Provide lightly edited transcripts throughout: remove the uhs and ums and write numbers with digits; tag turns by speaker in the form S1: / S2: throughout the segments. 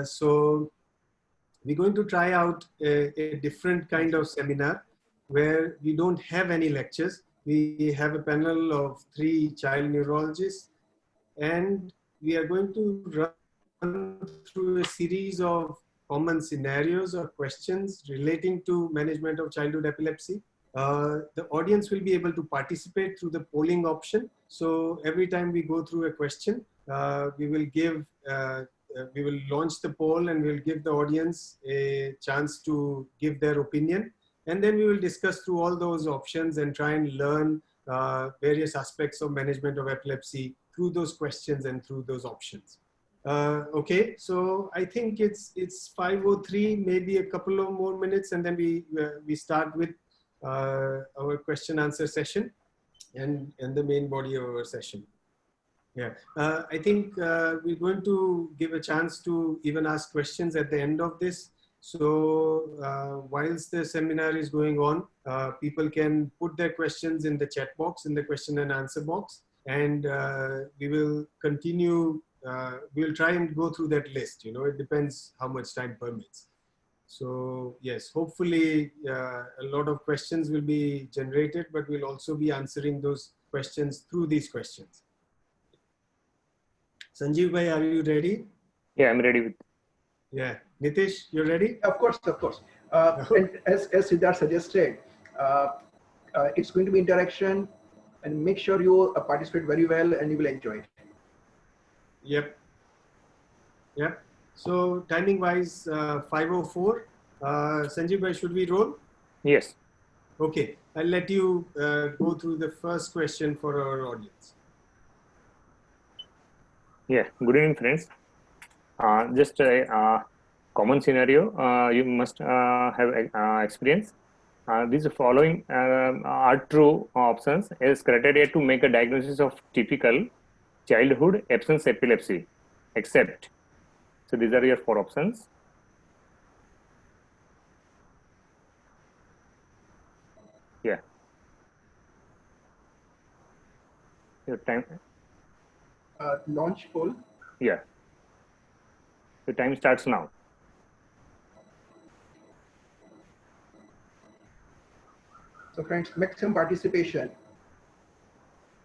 S1: So we're going to try out a different kind of seminar where we don't have any lectures. We have a panel of 3 child neurologists, and we are going to run through a series of common scenarios or questions relating to management of childhood epilepsy. The audience will be able to participate through the polling option. So every time we go through a question, we will launch the poll and we'll give the audience a chance to give their opinion. And then we will discuss through all those options and try and learn various aspects of management of epilepsy through those questions and through those options. Okay, so I think it's 5:03, maybe a couple of more minutes, and then we start with our question answer session and the main body of our session. Yeah, I think we're going to give a chance to even ask questions at the end of this. So whilst the seminar is going on, people can put their questions in the chat box, in the question and answer box, and we will continue. We'll try and go through that list. You know, it depends how much time permits. So yes, hopefully a lot of questions will be generated, but we'll also be answering those questions through these questions. Sanjeev bhai, are you ready?
S2: Yeah, I'm ready with.
S1: Yeah, Nitish, you're ready?
S3: Of course, of course. And as Siddharth suggested, it's going to be interaction, and make sure you participate very well and you will enjoy it.
S1: Yep. Yep. So timing wise, 5:04. Sanjeev bhai, should we roll?
S2: Yes.
S1: Okay, I'll let you go through the first question for our audience.
S2: Yeah, good evening, friends. Just a common scenario you must have experience. These following are true options as criteria to make a diagnosis of typical childhood absence epilepsy, except. So these are your 4 options. Yeah. Your time.
S3: Launch poll.
S2: Yeah. The time starts now.
S3: So friends, maximum participation.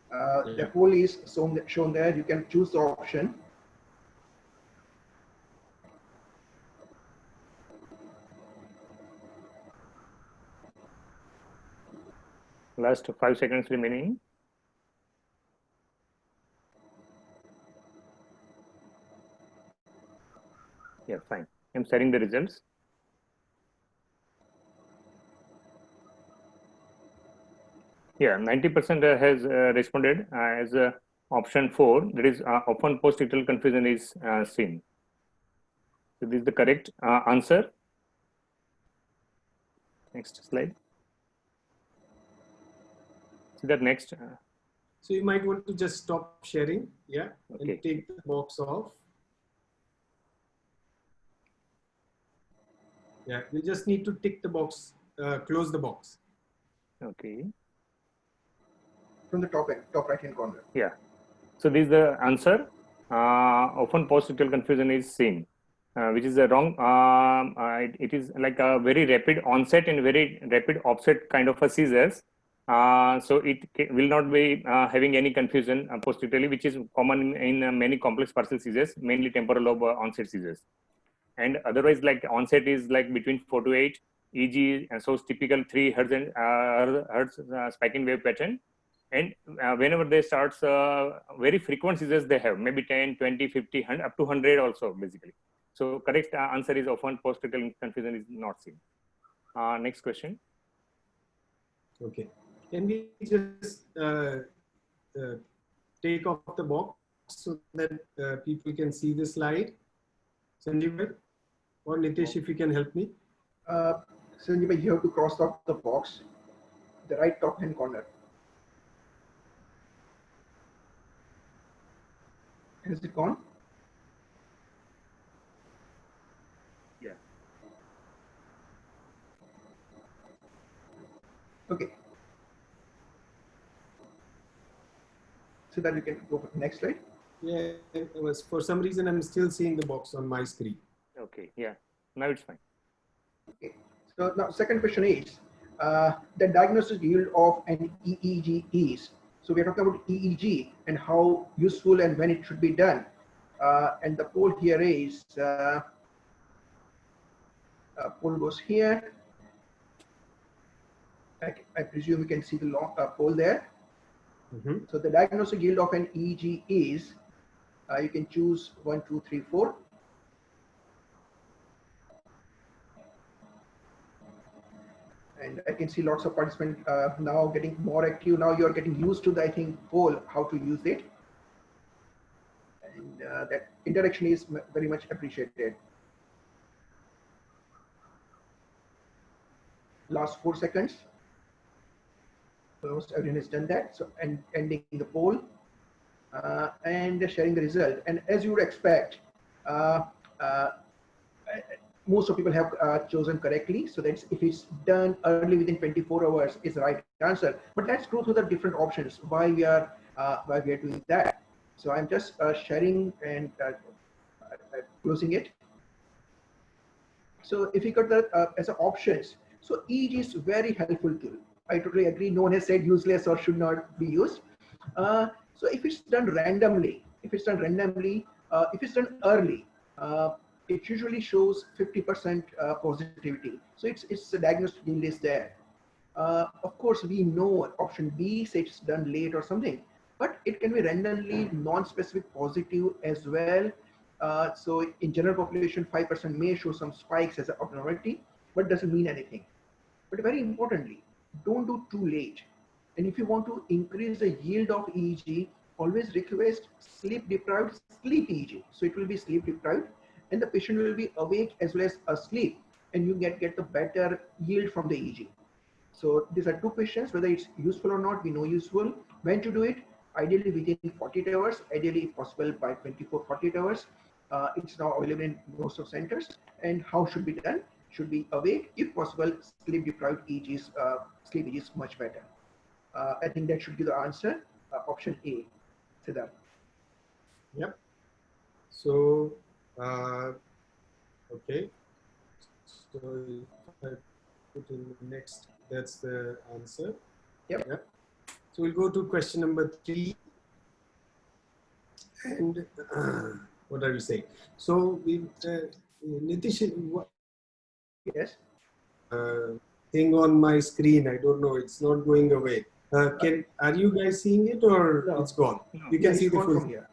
S3: The poll is shown there. You can choose the option.
S2: Last 5 seconds remaining. Yeah, fine. I'm sharing the results. Yeah, 90% has responded as option 4. That is often post-ictal confusion is seen. So this is the correct answer. Next slide. See that next.
S1: So you might want to just stop sharing, yeah,
S2: Okay.
S1: and take the box off. Yeah, you just need to tick the box, close the box.
S2: Okay.
S3: From the top right hand corner.
S2: Yeah. So this is the answer. Often post-ictal confusion is seen, which is wrong. It is like a very rapid onset and very rapid offset kind of a seizures. So it will not be having any confusion post-ictally, which is common in many complex partial seizures, mainly temporal lobe onset seizures. And otherwise, like onset is like between 4 to 8, EG, and so typical 3 Hertz and Hertz spiking wave pattern. And whenever they start very frequent seizures, they have maybe 10, 20, 50, 100, up to 100 also basically. So correct answer is often post-ictal confusion is not seen. Next question.
S1: Okay. Can we just take off the box so that people can see the slide? Sanjeev or Nitish, if you can help me.
S3: Sanjeev, you have to cross off the box, the right top hand corner. Has it gone?
S2: Yeah.
S3: Okay. So that we can go for the next slide.
S1: Yeah, it was, for some reason, I'm still seeing the box on my screen.
S2: Okay, yeah, now it's fine.
S3: Okay. So now second question is the diagnostic yield of an EEG is. So we are talking about EEG and how useful and when it should be done. And the poll here is poll goes here. I presume you can see the long poll there.
S1: Mm-hmm.
S3: So the diagnostic yield of an EEG is, you can choose 1, 2, 3, 4. And I can see lots of participants now getting more active. Now you're getting used to the, I think, poll, how to use it. And that interaction is very much appreciated. Last 4 seconds. Almost everyone has done that. So, and ending the poll and sharing the result. And as you would expect, uh, uh, most of people have chosen correctly. So that's if it's done early within 24 hours is the right answer. But let's go through the different options why we are doing that. So I'm just sharing and closing it. So if you got the as options, so EEG is very helpful tool. I totally agree. No one has said useless or should not be used. So if it's done randomly, if it's done early, it usually shows 50% positivity. So it's the diagnostic yield is there. Of course, we know option B says it's done late or something, but it can be randomly non-specific positive as well. So in general population, 5% may show some spikes as an abnormality, but doesn't mean anything. But very importantly, don't do too late. And if you want to increase the yield of EEG, always request sleep deprived sleep EEG. So it will be sleep deprived and the patient will be awake as well as asleep, and you get the better yield from the EEG. So these are two questions, whether it's useful or not. We know useful. When to do it? Ideally within 48 hours, ideally if possible by 24, 48 hours. It's now available in most of centers. And how should be done? Should be awake. If possible, sleep deprived EEGs, sleep EEG is much better. I think that should be the answer. Option A, Siddharth.
S1: Yep. So, okay. So if I put in the next, that's the answer.
S3: Yep.
S1: So we'll go to question number 3. And what are we saying? So we, Nitish, what
S3: Yes.
S1: thing on my screen? I don't know. It's not going away. Are you guys seeing it or
S3: No.
S1: it's gone?
S2: No.
S1: You can see the full.
S3: From here.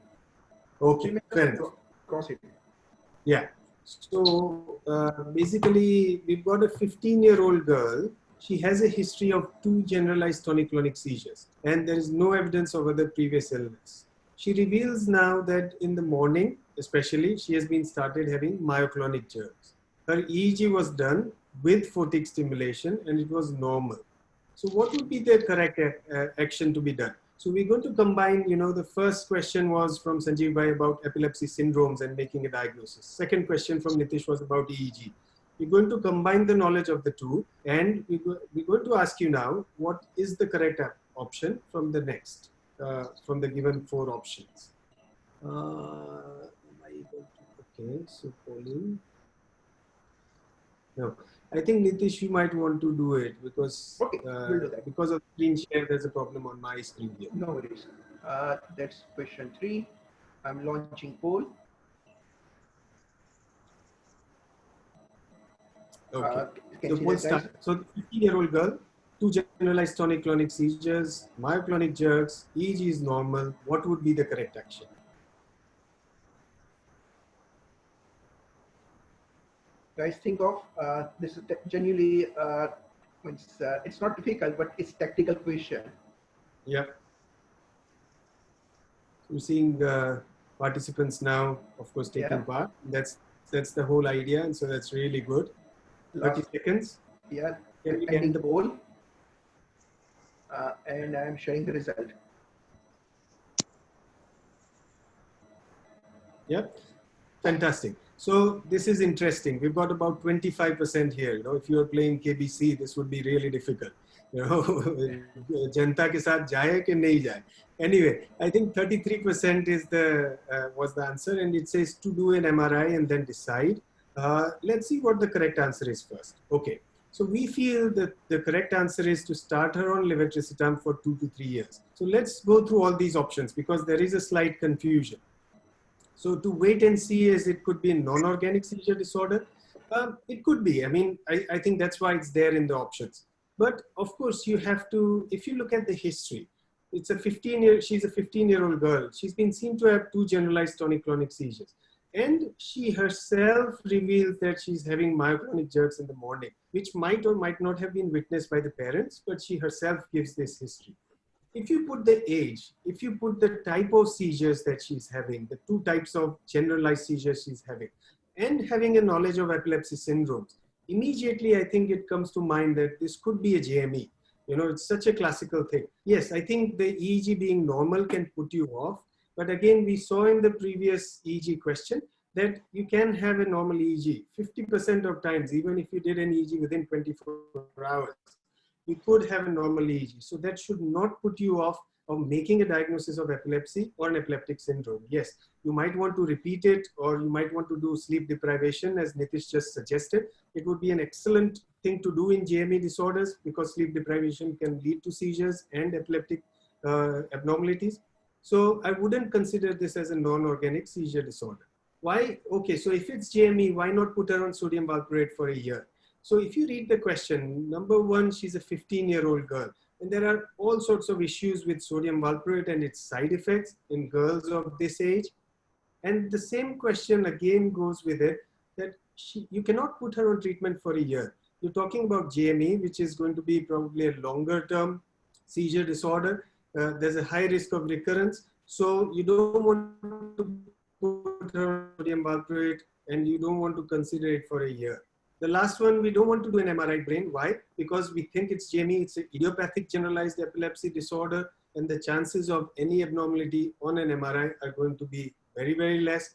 S1: Okay, fair enough.
S3: Cross it.
S1: Yeah. So basically, we've got a 15-year-old girl. She has a history of 2 generalized tonic-clonic seizures, and there is no evidence of other previous illness. She reveals now that in the morning, especially, she has been started having myoclonic jerks. Her EEG was done with photic stimulation, and it was normal. So what would be the correct action to be done? So we're going to combine, the first question was from Sanjeev Bhai about epilepsy syndromes and making a diagnosis. Second question from Nitish was about EEG. We're going to combine the knowledge of the two, and we're going to ask you now, what is the correct option from the next, from the given 4 options? Okay, so Pauline. No, I think Nitish, you might want to do it because
S3: Okay, we'll do that.
S1: because of screen share, there's a problem on my screen here.
S3: No worries. That's question 3. I'm launching poll.
S1: Okay.
S3: Can
S1: So
S3: see
S1: we'll
S3: that,
S1: start.
S3: guys?
S1: So 15-year-old girl, 2 generalized tonic-clonic seizures, myoclonic jerks, EEG is normal. What would be the correct action?
S3: Guys, think of this is genuinely it's not difficult, but it's tactical question.
S1: Yeah. We're seeing participants now, of course, taking part. That's the whole idea, and so that's really good. 30 seconds.
S3: Yeah.
S1: Can we
S3: Ending
S1: end
S3: the poll, and I'm sharing the result.
S1: Yeah, fantastic. So this is interesting. We've got about 25% here. If you are playing KBC, this would be really difficult. जनता के साथ जाए कि नहीं जाए. Anyway, I think 33% is was the answer, and it says to do an MRI and then decide. Let's see what the correct answer is first. Okay, so we feel that the correct answer is to start her on levetiracetam for 2 to 3 years. So let's go through all these options because there is a slight confusion. So to wait and see, as it could be a non-organic seizure disorder. It could be. I mean, I think that's why it's there in the options. But of course, you have to, if you look at the history, she's a 15-year-old girl. She's been seen to have 2 generalized tonic-clonic seizures. And she herself reveals that she's having myoclonic jerks in the morning, which might or might not have been witnessed by the parents, but she herself gives this history. If you put the age, if you put the type of seizures that she's having, the 2 types of generalized seizures she's having, and having a knowledge of epilepsy syndromes, immediately I think it comes to mind that this could be a JME. It's such a classical thing. Yes, I think the EEG being normal can put you off. But again, we saw in the previous EEG question that you can have a normal EEG 50% of times, even if you did an EEG within 24 hours. You could have a normal EEG. So that should not put you off of making a diagnosis of epilepsy or an epileptic syndrome. Yes, you might want to repeat it, or you might want to do sleep deprivation, as Nitish just suggested. It would be an excellent thing to do in JME disorders because sleep deprivation can lead to seizures and epileptic abnormalities. So I wouldn't consider this as a non-organic seizure disorder. Why? Okay, so if it's JME, why not put her on sodium valproate for a year? So if you read the question, number 1, she's a 15-year-old girl. And there are all sorts of issues with sodium valproate and its side effects in girls of this age. And the same question again goes with it, that you cannot put her on treatment for a year. You're talking about JME, which is going to be probably a longer term seizure disorder. There's a high risk of recurrence. So you don't want to put her on sodium valproate, and you don't want to consider it for a year. The last one, we don't want to do an MRI brain. Why? Because we think it's JME, it's an idiopathic generalized epilepsy disorder, and the chances of any abnormality on an MRI are going to be very, very less.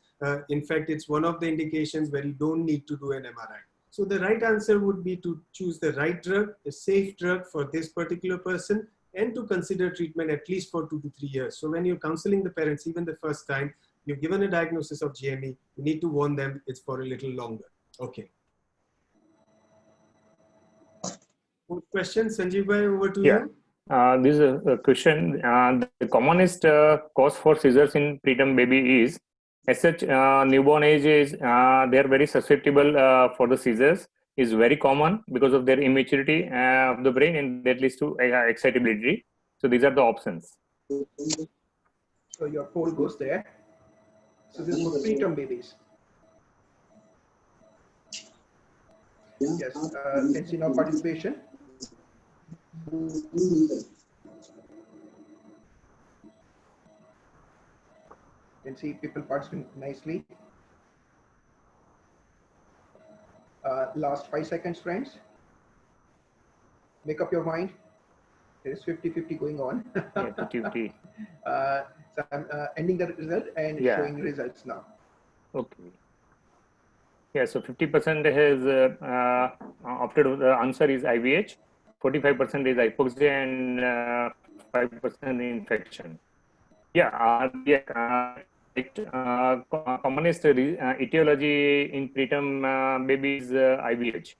S1: In fact, it's one of the indications where you don't need to do an MRI. So the right answer would be to choose the right drug, a safe drug for this particular person, and to consider treatment at least for 2 to 3 years. So when you're counseling the parents, even the first time, you've given a diagnosis of JME, you need to warn them it's for a little longer. Okay. Question, Sanjeev bhai, over to you.
S2: This is a question. The commonest cause for seizures in preterm baby is, as such, newborn age is, they are very susceptible for the seizures, is very common because of their immaturity of the brain, and that leads to excitability. So these are the options.
S3: So your poll goes there. So this is for preterm babies. Yes, can see now participation. Can see people participating nicely. Last 5 seconds, friends. Make up your mind. There is 50-50 going on.
S2: Yeah, 50-50.
S3: So I'm ending the result and showing results now.
S2: Okay. Yeah, so 50% has opted. The answer is IVH, 45% is hypoxia, and 5% infection. Yeah, commonest etiology in preterm babies IVH,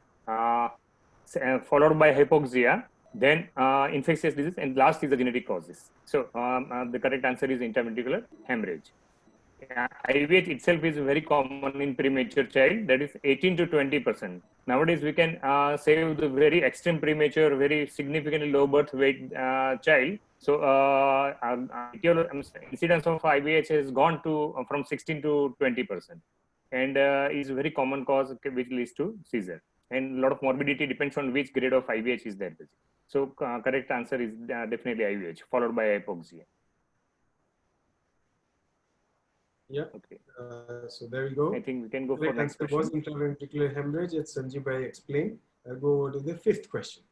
S2: followed by hypoxia, then infectious disease, and last is the genetic causes. So the correct answer is intraventricular hemorrhage. IVH itself is very common in premature child, that is 18 to 20%. Nowadays, we can save the very extreme premature, very significantly low birth weight child. So incidence of IVH has gone to from 16 to 20%, and is a very common cause which leads to seizure. And a lot of morbidity depends on which grade of IVH is there. So correct answer is definitely IVH, followed by hypoxia.
S1: Yeah.
S2: Okay.
S1: So there we go.
S2: I think we can go for next question.
S1: Was intraventricular hemorrhage, as Sanjeev bhai explained. I'll go over to the 5th question.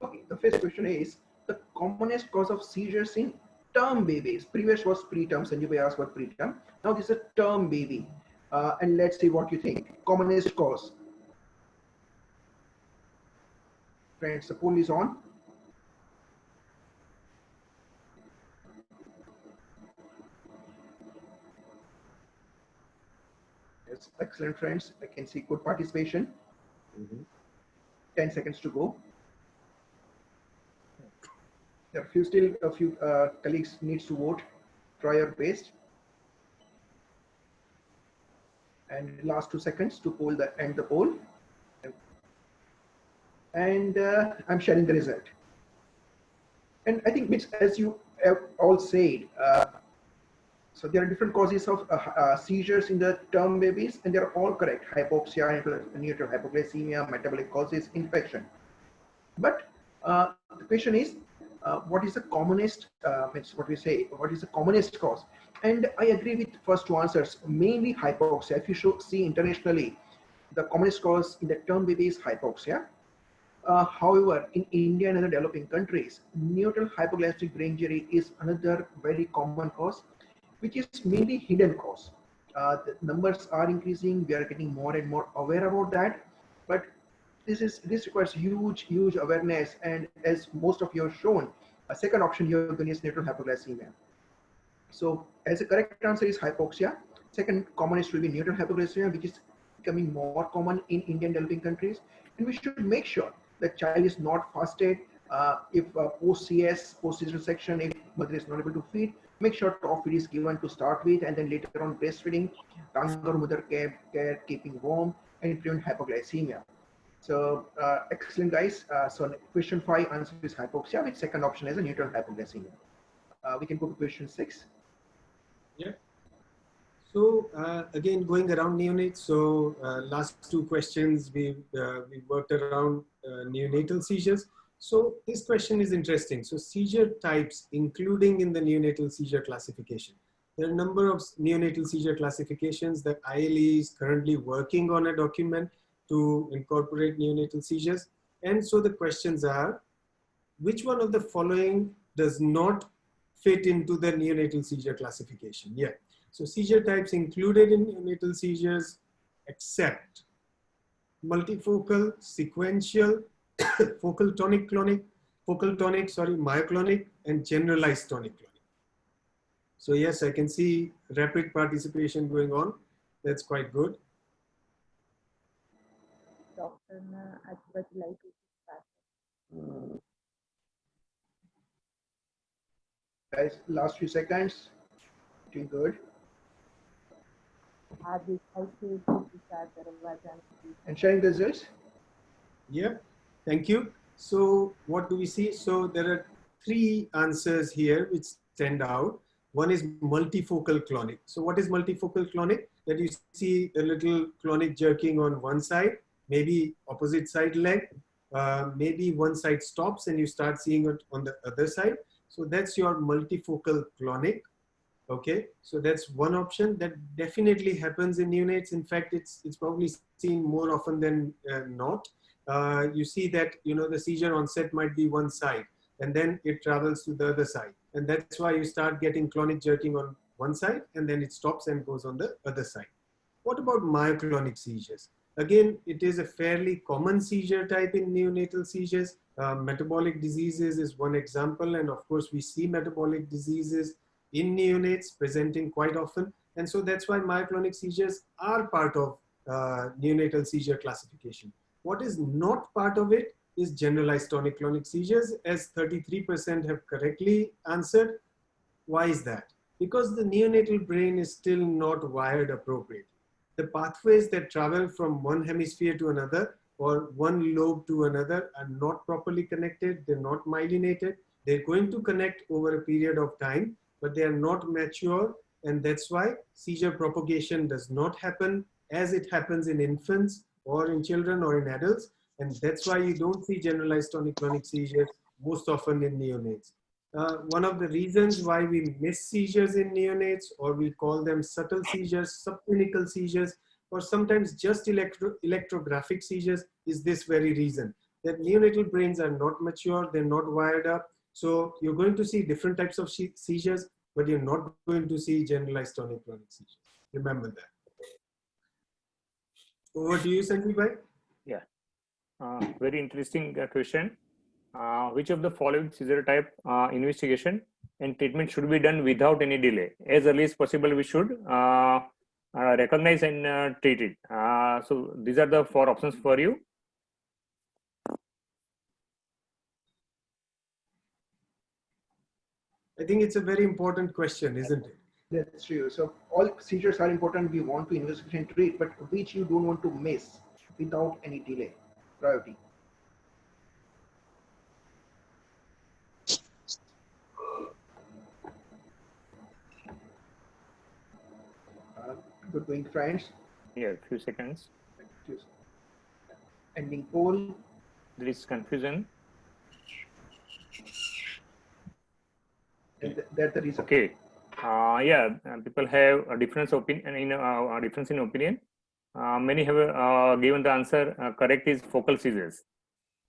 S3: Okay, the 5th question is the commonest cause of seizures in term babies. Previous was preterm. Sanjeev bhai asked what preterm. Now this is a term baby. And let's see what you think. Commonest cause. Friends, the poll is on. Excellent, friends. I can see good participation. 10 seconds to go. There are still a few colleagues needs to vote. Try your best. And last 2 seconds to end the poll. And I'm sharing the result. And I think, as you have all said, so there are different causes of seizures in the term babies, and they're all correct: hypoxia, neonatal hypoglycemia, metabolic causes, infection. But the question is, what is the commonest? What is the commonest cause? And I agree with first two answers. Mainly hypoxia. If you should see internationally, the commonest cause in the term baby is hypoxia. However, in India and other developing countries, neonatal hypoglycemic brain injury is another very common cause, which is mainly hidden cause. The numbers are increasing. We are getting more and more aware about that. But this requires huge awareness. And as most of you have shown, a second option here is neonatal hypoglycemia. So as a correct answer is hypoxia. Second commonest will be neonatal hypoglycemia, which is becoming more common in Indian developing countries. And we should make sure the child is not fasted. If post-CS, post-seizure section, if mother is not able to feed, make sure top feed is given to start with, and then later on breastfeeding, kangaroo mother care, keeping warm, and prevent hypoglycemia. So excellent, guys. So question 5 answer is hypoxia, with second option as a neonatal hypoglycemia. We can go to question 6.
S1: Yeah. So again, going around neonates. So last two questions we worked around neonatal seizures. So this question is interesting. So seizure types, including in the neonatal seizure classification. There are a number of neonatal seizure classifications that ILE is currently working on a document to incorporate neonatal seizures. And so the questions are, which one of the following does not fit into the neonatal seizure classification? Yeah. So seizure types included in neonatal seizures except multifocal, sequential, focal tonic, myoclonic, and generalized tonic-clonic. So yes, I can see rapid participation going on. That's quite good.
S4: Doctor, I would like to start.
S3: Guys, last few seconds. Doing good. And sharing the results.
S1: Yeah, thank you. So what do we see? So there are 3 answers here which stand out. One is multifocal clonic. So what is multifocal clonic? That you see a little clonic jerking on one side, maybe opposite side leg, maybe one side stops and you start seeing it on the other side. So that's your multifocal clonic. Okay, so that's one option that definitely happens in neonates. In fact, it's probably seen more often than not. You see that, you know, the seizure onset might be one side and then it travels to the other side. And that's why you start getting clonic jerking on one side and then it stops and goes on the other side. What about myoclonic seizures? Again, it is a fairly common seizure type in neonatal seizures. Metabolic diseases is one example. And of course, we see metabolic diseases in neonates presenting quite often. And so that's why myoclonic seizures are part of neonatal seizure classification. What is not part of it is generalized tonic-clonic seizures, as 33% have correctly answered. Why is that? Because the neonatal brain is still not wired appropriately. The pathways that travel from one hemisphere to another or one lobe to another are not properly connected. They're not myelinated. They're going to connect over a period of time, but they are not mature, and that's why seizure propagation does not happen as it happens in infants or in children or in adults, and that's why you don't see generalized tonic-clonic seizures most often in neonates. One of the reasons why we miss seizures in neonates, or we call them subtle seizures, subclinical seizures, or sometimes just electrographic seizures, is this very reason, that neonatal brains are not mature, they're not wired up. So you're going to see different types of seizures, but you're not going to see generalized tonic-clonic seizures. Remember that. Over to you, Sanjeev bhai.
S2: Yeah, very interesting question. Which of the following seizure type investigation and treatment should be done without any delay? As early as possible, we should recognize and treat it. So these are the 4 options for you.
S1: I think it's a very important question, isn't it?
S3: That's true. So all seizures are important. We want to investigate and treat, but which you don't want to miss without any delay. Priority. Good going, friends.
S2: Yeah, few seconds.
S3: Ending poll.
S2: There is confusion.
S3: And that's the reason.
S2: Okay. Yeah, people have a difference in opinion. Many have given the answer correct is focal seizures,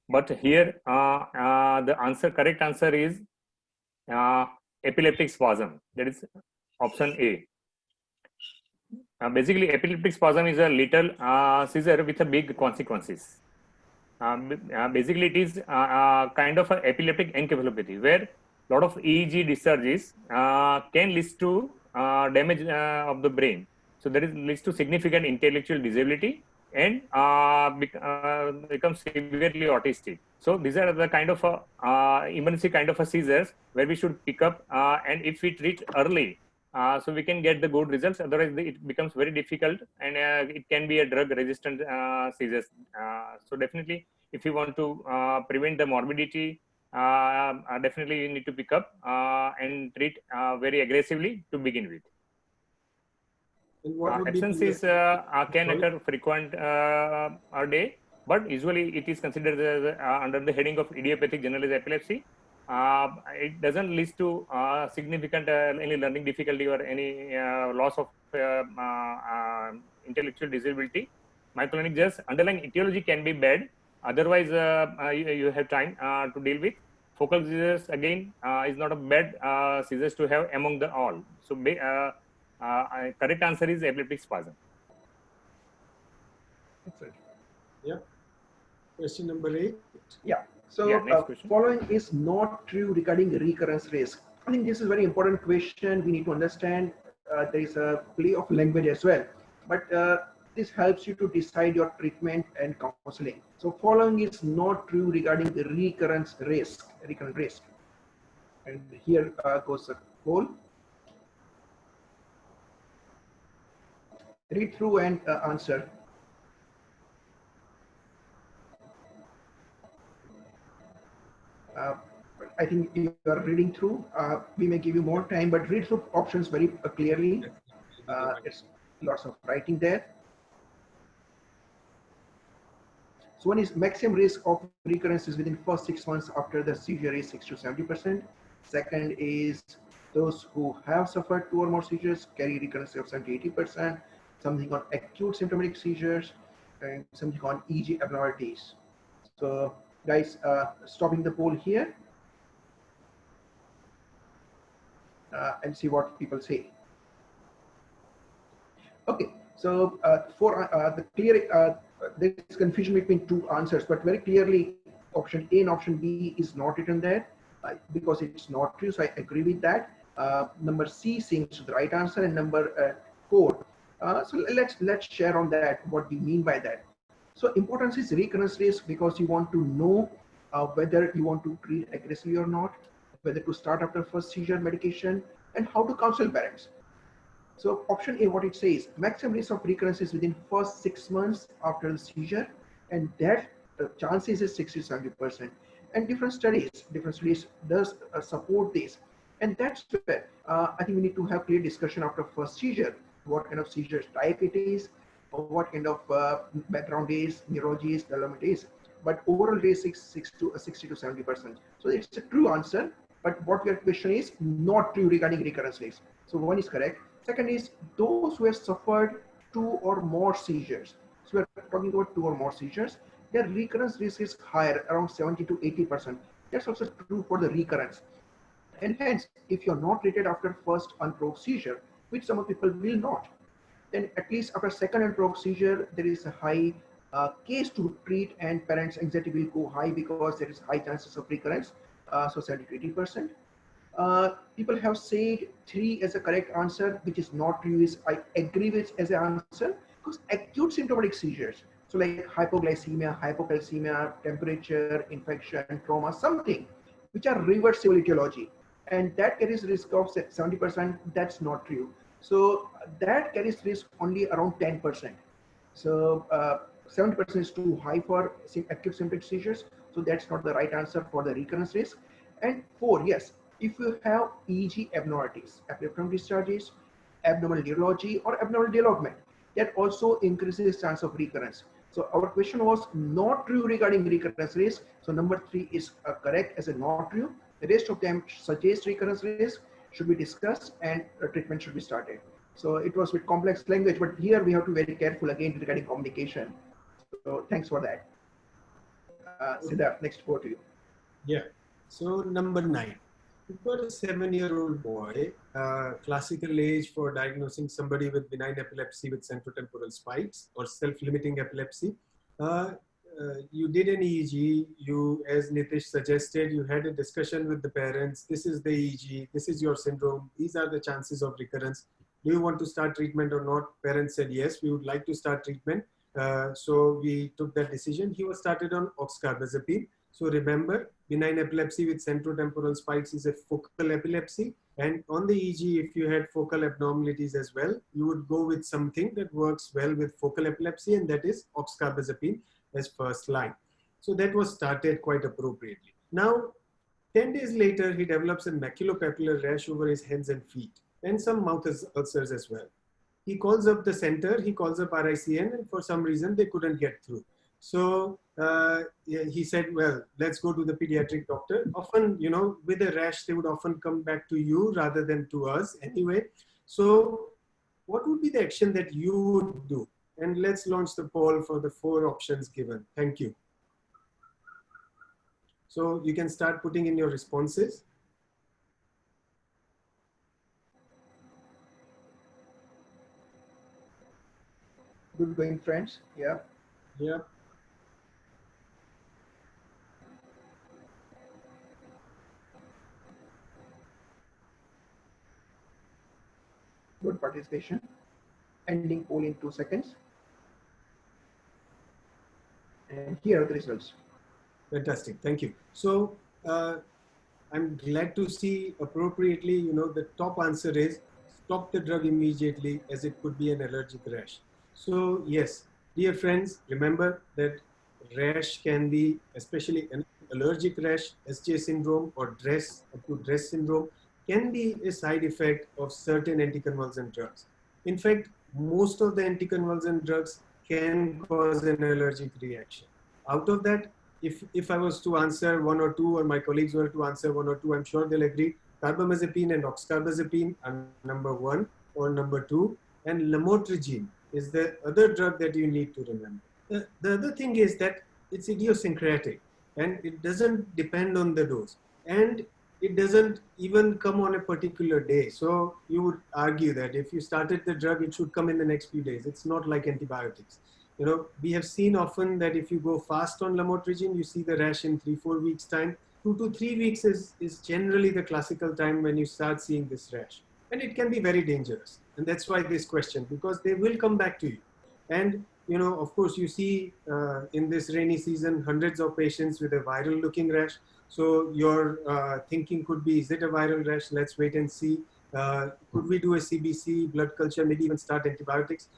S2: but here the correct answer is epileptic spasm. That is option A. Basically, epileptic spasm is a little seizure with a big consequences. Basically, it is kind of an epileptic encephalopathy where a lot of EEG discharges can lead to damage of the brain. So that is leads to significant intellectual disability and becomes severely autistic. So these are the kind of emergency kind of a seizures where we should pick up, and if we treat early, so we can get the good results. Otherwise, it becomes very difficult, and it can be a drug-resistant seizures. So definitely, if you want to prevent the morbidity, definitely you need to pick up and treat very aggressively to begin with.
S1: And what would
S2: Absences can occur frequent a day, but usually it is considered as, under the heading of idiopathic generalized epilepsy. It doesn't lead to significant any learning difficulty or any loss of intellectual disability. Myoclonic just underlying etiology can be bad. Otherwise, you have time to deal with. Focal seizures again is not a bad seizures to have among the all. So correct answer is epileptic spasm.
S3: Excellent.
S1: Yeah. Question number 8.
S3: Yeah. So following is not true regarding recurrence risk. I think this is a very important question. We need to understand there is a play of language as well, but this helps you to decide your treatment and counseling. So following is not true regarding the recurrent risk. And here goes the goal. Read through and answer. I think you are reading through. We may give you more time, but read through options very clearly. It's lots of writing there. So one is maximum risk of recurrences within first 6 months after the seizure is 60 to 70%. Second is those who have suffered 2 or more seizures carry recurrence of 70 to 80%. Something on acute symptomatic seizures and something on EEG abnormalities. So guys, stopping the poll here and see what people say. Okay, so for the clear, there is confusion between 2 answers, but very clearly option A and option B is not written there because it's not true. So I agree with that. Number C seems the right answer, and number 4. So let's share on that what we mean by that. So importance is recurrence risk because you want to know whether you want to treat aggressively or not, whether to start after first seizure medication, and how to counsel parents. So option A, what it says, maximum risk of recurrence is within first 6 months after the seizure, and that chances is 60 to 70%. And different studies does support this. And that's where I think we need to have clear discussion after first seizure, what kind of seizure type it is, or what kind of background is, neurology is, development is. But overall risk is 60 to 70%. So it's a true answer, but what your question is not true regarding recurrence risk. So one is correct. Second is those who have suffered 2 or more seizures. So we're talking about 2 or more seizures. Their recurrence risk is higher, around 70 to 80%. That's also true for the recurrence. And hence, if you're not treated after first unprovoked seizure, which some people will not, then at least after second unprovoked seizure, there is a high case to treat, and parents' anxiety will go high because there is high chances of recurrence, so 70 to 80%. People have said 3 as a correct answer, which is not true. Is I agree with as an answer, because acute symptomatic seizures, so like hypoglycemia, hypocalcemia, temperature, infection, trauma, something which are reversible etiology, and that carries risk of 70%. That's not true. So that carries risk only around 10%. So 70% is too high for acute symptomatic seizures. So that's not the right answer for the recurrence risk. And 4, yes, if you have EEG abnormalities, epileptic discharges, abnormal neurology, or abnormal development, that also increases chance of recurrence. So our question was not true regarding recurrence risk. So number 3 is correct as a not true. The rest of them suggest recurrence risk should be discussed and treatment should be started. So it was with complex language, but here we have to be very careful again regarding communication. So thanks for that. Siddharth, next over to you.
S1: Yeah. So number 9. We've got a 7-year-old boy, classical age for diagnosing somebody with benign epilepsy with centrotemporal spikes or self-limiting epilepsy. You did an EEG, you, as Nitish suggested, you had a discussion with the parents. This is the EEG, this is your syndrome, these are the chances of recurrence. Do you want to start treatment or not? Parents said, yes, we would like to start treatment. So we took that decision. He was started on oxcarbazepine. So remember, benign epilepsy with centrotemporal spikes is a focal epilepsy. And on the EEG, if you had focal abnormalities as well, you would go with something that works well with focal epilepsy, and that is oxcarbazepine as first line. So that was started quite appropriately. Now, 10 days later, he develops a maculopapular rash over his hands and feet, and some mouth ulcers as well. He calls up the center, he calls up RICN, and for some reason they couldn't get through. So he said, well, let's go to the pediatric doctor. Often, you know, with a rash, they would often come back to you rather than to us anyway. So what would be the action that you would do? And let's launch the poll for the 4 options given. Thank you. So you can start putting in your responses.
S3: Good going, friends. Yeah.
S1: Yeah.
S3: Good participation. Ending poll in 2 seconds. And here are the results.
S1: Fantastic. Thank you. So I'm glad to see appropriately, you know, the top answer is stop the drug immediately, as it could be an allergic rash. So yes, dear friends, remember that rash can be, especially an allergic rash, SJ syndrome or up to DRESS syndrome, can be a side effect of certain anticonvulsant drugs. In fact, most of the anticonvulsant drugs can cause an allergic reaction. Out of that, if I was to answer 1 or 2, or my colleagues were to answer 1 or 2, I'm sure they'll agree. Carbamazepine and oxcarbazepine are number 1 or number 2, and lamotrigine is the other drug that you need to remember. The other thing is that it's idiosyncratic, and it doesn't depend on the dose, and it doesn't even come on a particular day. So you would argue that if you started the drug, it should come in the next few days. It's not like antibiotics. You know, we have seen often that if you go fast on lamotrigine, you see the rash in 3-4 weeks time. 2 to 3 weeks is generally the classical time when you start seeing this rash. And it can be very dangerous. And that's why this question, because they will come back to you. And, you know, of course, you see in this rainy season, hundreds of patients with a viral looking rash. So your thinking could be, is it a viral rash? Let's wait and see. Could we do a CBC, blood culture, maybe even start antibiotics?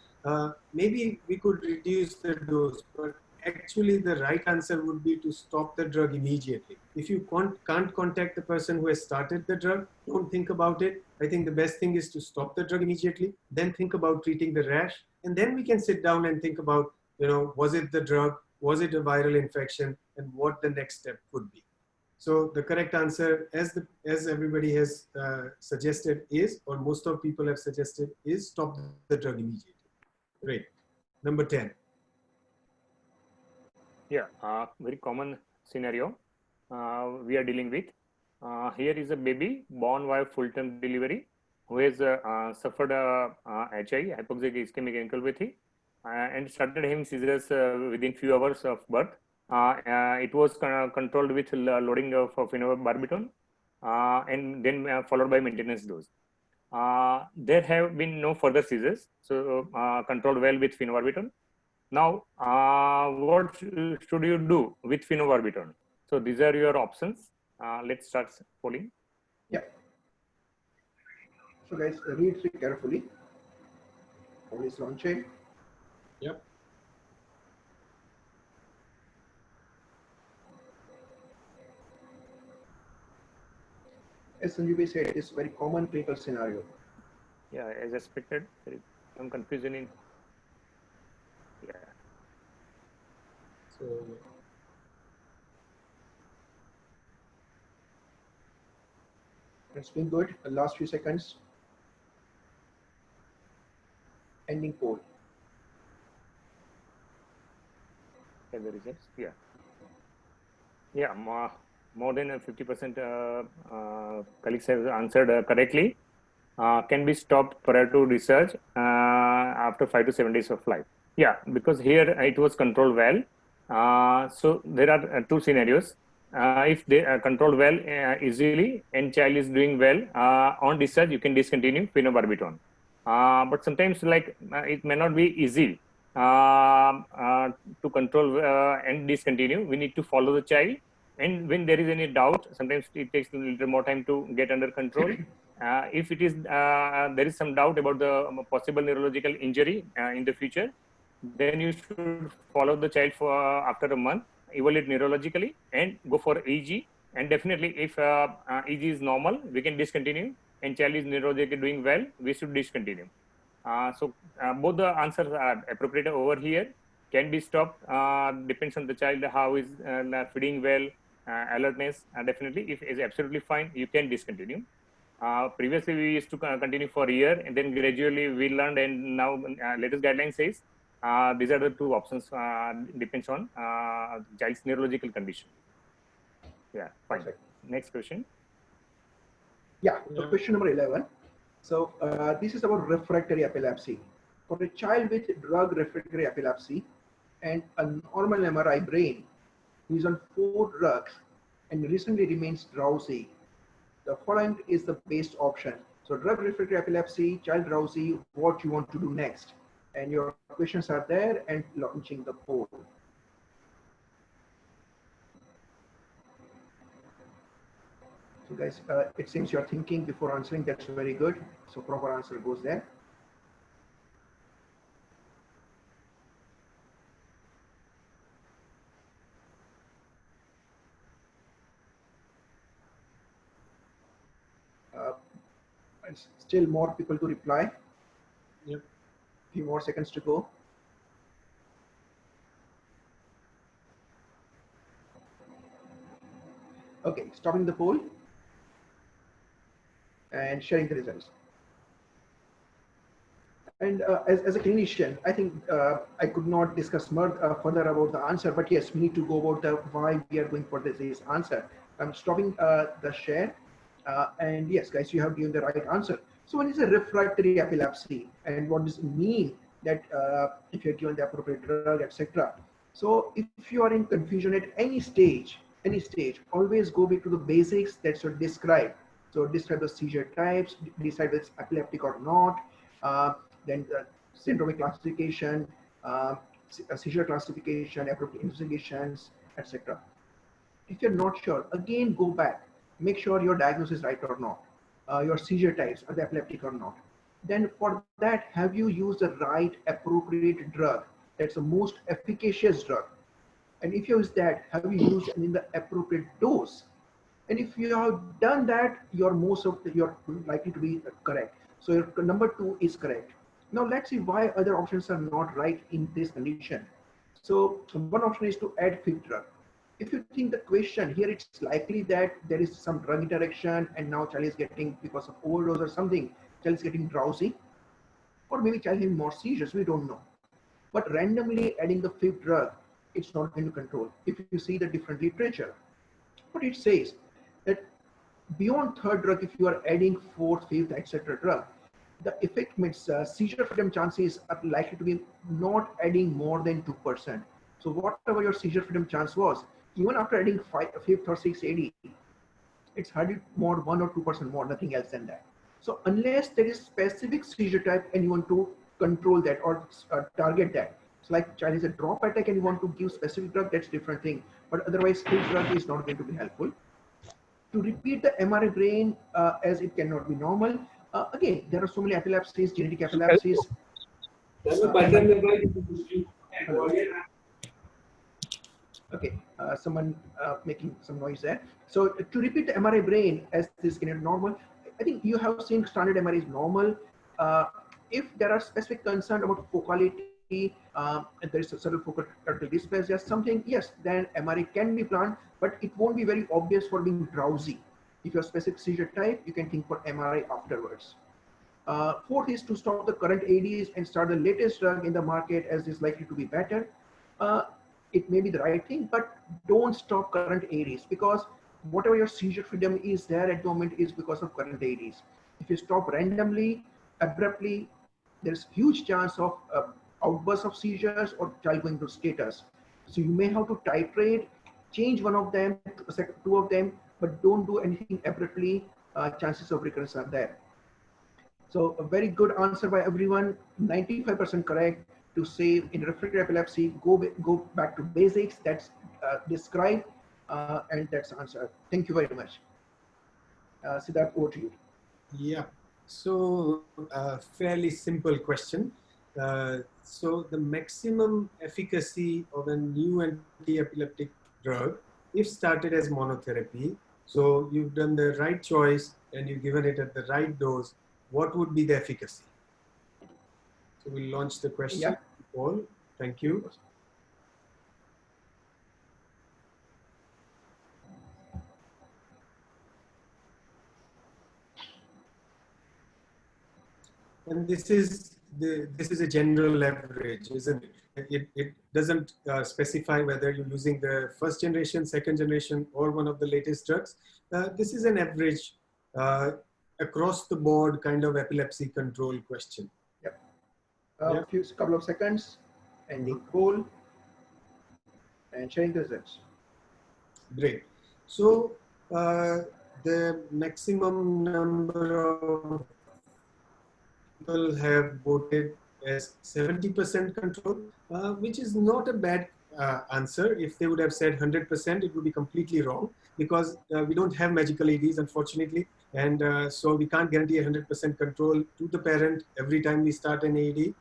S1: Maybe we could reduce the dose, but actually the right answer would be to stop the drug immediately. If you can't contact the person who has started the drug, don't think about it. I think the best thing is to stop the drug immediately, then think about treating the rash, and then we can sit down and think about, you know, was it the drug, was it a viral infection, and what the next step could be. So the correct answer, as everybody has suggested is, or most of people have suggested, is stop the drug immediately. Great. Number 10.
S2: Yeah, very common scenario we are dealing with. Here is a baby born via full-term delivery who has suffered HI, hypoxic ischemic encephalopathy, and started having seizures within few hours of birth. It was controlled with loading of phenobarbital. and then followed by maintenance dose. There have been no further seizures, so controlled well with phenobarbital. Now, what should you do with phenobarbital? So these are your options. Let's start polling.
S3: Yeah. So guys, read it carefully. Poll is launching.
S1: Yep.
S3: As Sanjeev said, it's a very common clinical scenario.
S2: Yeah, as expected, there is some confusion in. Yeah.
S1: So
S3: It's been good. The last few seconds. Ending poll.
S2: The results. Yeah. Yeah. More than 50% colleagues have answered correctly. Can be stopped prior to discharge after 5 to 7 days of life. Yeah, because here it was controlled well. So there are two scenarios. If they are controlled well easily and child is doing well on discharge, you can discontinue phenobarbital. But sometimes like it may not be easy to control and discontinue. We need to follow the child, and when there is any doubt, sometimes it takes a little more time to get under control. If it is there is some doubt about the possible neurological injury in the future, then you should follow the child for after a month, evaluate neurologically, and go for EEG. And definitely, if EEG is normal, we can discontinue. And child is neurologically doing well, we should discontinue. So both the answers are appropriate over here. Can be stopped. Depends on the child how is feeding well, alertness. Definitely, if is absolutely fine, you can discontinue. Previously, we used to continue for a year, and then gradually we learned, and now latest guideline says these are the two options. Depends on child's neurological condition. Yeah, fine.
S3: Perfect.
S2: Next question.
S3: Yeah. So question number 11. So this is about refractory epilepsy. For a child with drug refractory epilepsy and a normal MRI brain who is on 4 drugs and recently remains drowsy, the following is the best option. So drug refractory epilepsy, child drowsy, what you want to do next? And your questions are there and launching the poll. So guys, it seems you're thinking before answering. That's very good. So proper answer goes there. Still more people to reply.
S1: Yep.
S3: Few more seconds to go. Okay, stopping the poll and sharing the results. And as a clinician, I think I could not discuss more, further about the answer, but yes, we need to go about the why we are going for this answer. I'm stopping the share. And yes, guys, you have given the right answer. So what is a refractory epilepsy, and what does it mean that if you're given the appropriate drug, etc. So if you are in confusion at any stage, always go back to the basics that should describe. So describe the seizure types, decide if it's epileptic or not, then the syndromic classification, seizure classification, appropriate investigations, etc. If you're not sure, again go back. Make sure your diagnosis is right or not. Your seizure types, are they epileptic or not? Then for that, have you used the right appropriate drug? That's the most efficacious drug. And if you use that, have you used it in the appropriate dose? And if you have done that, you're likely to be correct. So your number 2 is correct. Now let's see why other options are not right in this condition. So one option is to add fifth drug. If you think the question here, it's likely that there is some drug interaction and now child is getting, because of overdose or something, child is getting drowsy, or maybe child having more seizures, we don't know. But randomly adding the fifth drug, it's not going to control if you see the different literature. But it says that beyond third drug, if you are adding fourth, fifth, etc. drug, the effect means seizure freedom chances are likely to be not adding more than 2%. So whatever your seizure freedom chance was, even after adding fifth or sixth AD, it's hardly more 1 or 2% more, nothing else than that. So unless there is specific seizure type and you want to control that or target that, it's like child is a drop attack and you want to give specific drug, that's different thing. But otherwise, this drug is not going to be helpful. To repeat the MRI brain as it cannot be normal. Again, there are so many epilepsies, genetic epilepsies. Hello. Okay, someone making some noise there. So to repeat the MRI brain as this is normal, I think you have seen standard MRI is normal. If there are specific concern about focality, and there is a subtle focal cortical dysplasia, something, yes, then MRI can be planned, but it won't be very obvious for being drowsy. If you have specific seizure type, you can think for MRI afterwards. Fourth is to stop the current ADs and start the latest drug in the market as is likely to be better. It may be the right thing, but don't stop current ADs because whatever your seizure freedom is there at the moment is because of current ADs. If you stop randomly, abruptly, there's huge chance of outburst of seizures or child going to status. So you may have to titrate, change one of them, two of them, but don't do anything abruptly. Chances of recurrence are there. So a very good answer by everyone, 95% correct to say in refractory epilepsy, go back to basics, that's described, and that's answer. Thank you very much. Siddharth, over to you.
S1: Yeah, so fairly simple question. So the maximum efficacy of a new anti-epileptic drug, if started as monotherapy, so you've done the right choice and you've given it at the right dose, what would be the efficacy? So we'll launch the question.
S3: Yeah.
S1: Paul, thank you. And this is a general average, isn't it? It doesn't specify whether you're using the first generation, second generation, or one of the latest drugs. This is an average across the board kind of epilepsy control question.
S3: Yep. A couple of seconds, ending poll, and sharing the results.
S1: Great. So the maximum number of people have voted as 70% control, which is not a bad answer. If they would have said 100%, it would be completely wrong because we don't have magical ADs, unfortunately. And so we can't guarantee 100% control to the parent every time we start an AD.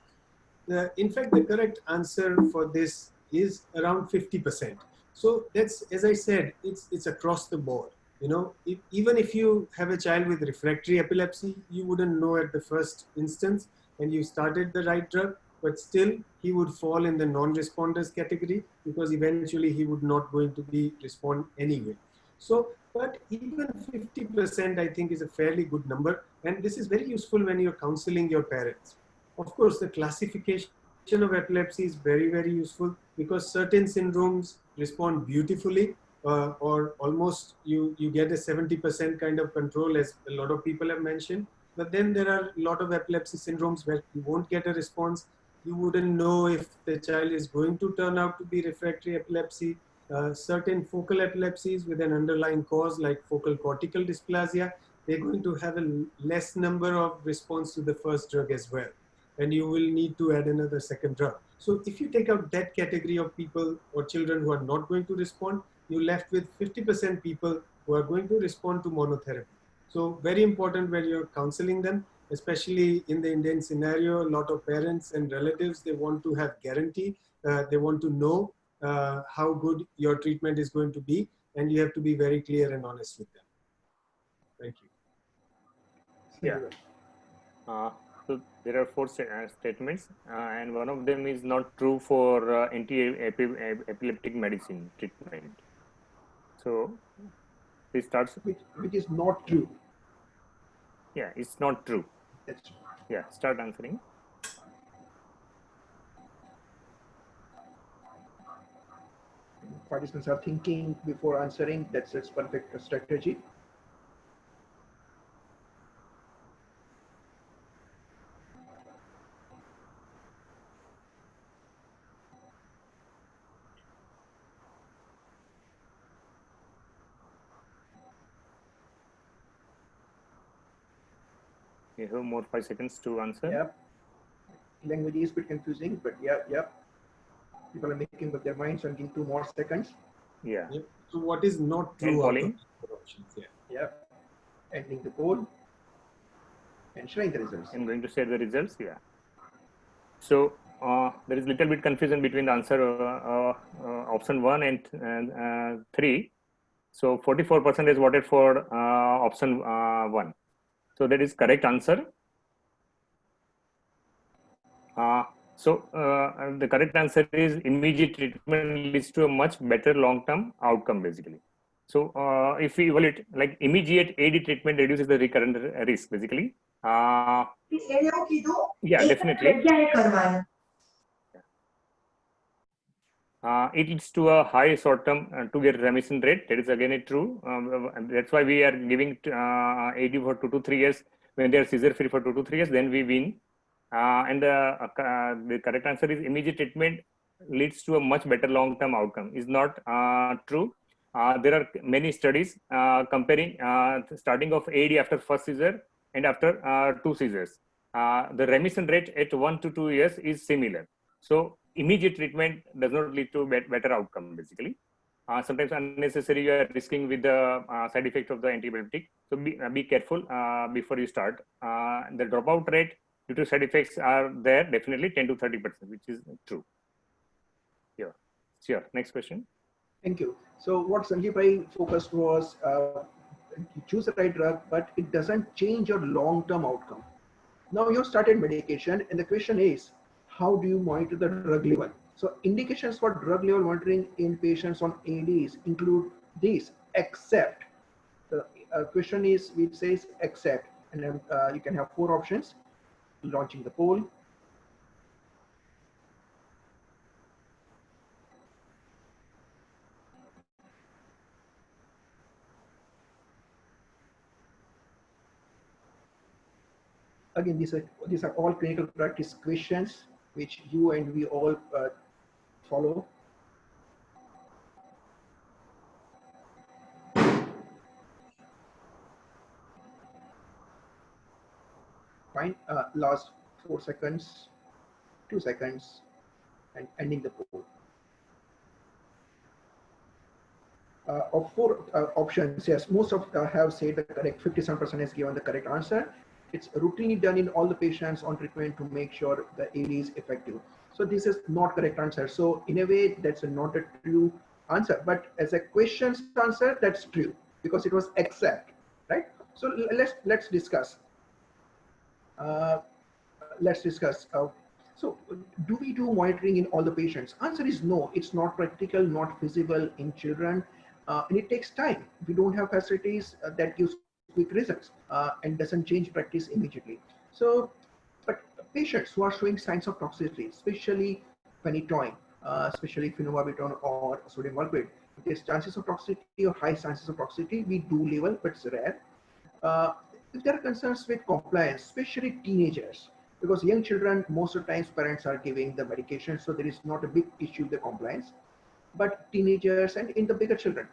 S1: In fact, the correct answer for this is around 50%. So that's, as I said, it's across the board. You know, even if you have a child with refractory epilepsy, you wouldn't know at the first instance and you started the right drug, but still he would fall in the non-responders category because eventually he would not going to respond anyway. So, but even 50% I think is a fairly good number. And this is very useful when you're counseling your parents. Of course, the classification of epilepsy is very, very useful because certain syndromes respond beautifully or almost you get a 70% kind of control, as a lot of people have mentioned. But then there are a lot of epilepsy syndromes where you won't get a response. You wouldn't know if the child is going to turn out to be refractory epilepsy. Certain focal epilepsies with an underlying cause like focal cortical dysplasia, they're going to have a less number of response to the first drug as well. And you will need to add another second drug. So if you take out that category of people or children who are not going to respond, you're left with 50% people who are going to respond to monotherapy. So very important when you're counseling them, especially in the Indian scenario, a lot of parents and relatives, they want to have guarantee. They want to know how good your treatment is going to be. And you have to be very clear and honest with them. Thank you.
S2: Yeah. So there are four statements, and one of them is not true for anti-epileptic medicine treatment. So this starts.
S3: Which is not true.
S2: Yeah, it's not true.
S3: That's true.
S2: Yeah, start answering.
S3: Participants are thinking before answering. That's perfect strategy.
S2: You have more 5 seconds to answer.
S3: Yep. Language is a bit confusing, but yep. People are making up their minds and giving 2 more seconds.
S2: Yeah.
S1: Yep. So what is not true
S2: And
S1: out of
S2: polling.
S1: the options? Yeah.
S3: Yep. Ending the poll and showing the results.
S2: I'm going to share the results. Yeah. So there is little bit confusion between the answer option 1 and 3. So 44% is voted for option 1. So that is correct answer. The correct answer is immediate treatment leads to a much better long-term outcome, basically. So if we evaluate, like immediate AD treatment reduces the recurrent risk, basically. Yeah, definitely. It leads to a high short-term to get remission rate. That is again true. That's why we are giving AD for 2 to 3 years. When they are seizure-free for 2 to 3 years, then we win. And the correct answer is immediate treatment leads to a much better long-term outcome. Is not true. There are many studies comparing starting of AD after first seizure and after 2 seizures. The remission rate at 1 to 2 years is similar. So immediate treatment does not lead to better outcome, basically. Sometimes unnecessary, you are risking with the side effect of the antibiotic. So be careful before you start. The dropout rate due to side effects are there, definitely 10 to 30%, which is true. Yeah, sure. Next question.
S3: Thank you. So what Sanjeev Bhai focused was you choose the right drug, but it doesn't change your long-term outcome. Now you started medication, and the question is, how do you monitor the drug level? So indications for drug level monitoring in patients on ADs include these, except. The question is, which says except, and then you can have 4 options. Launching the poll. Again, these are all clinical practice questions which you and we all follow. Fine. Last 4 seconds, 2 seconds, and ending the poll. Of 4 options, yes, most of have said the correct. 57% has given the correct answer. It's routinely done in all the patients on treatment to make sure the AD is effective. So this is not correct answer. So in a way, that's not a true answer. But as a question's answer, that's true because it was except, right? So let's discuss. So do we do monitoring in all the patients? Answer is no. It's not practical, not feasible in children, and it takes time. We don't have facilities that gives quick results and doesn't change practice immediately. So, but patients who are showing signs of toxicity, especially phenytoin, especially phenobarbital or sodium valproate, there's chances of toxicity or high chances of toxicity. We do level, but it's rare. If there are concerns with compliance, especially teenagers, because young children, most of the times parents are giving the medication, so there is not a big issue with the compliance. But teenagers and in the bigger children,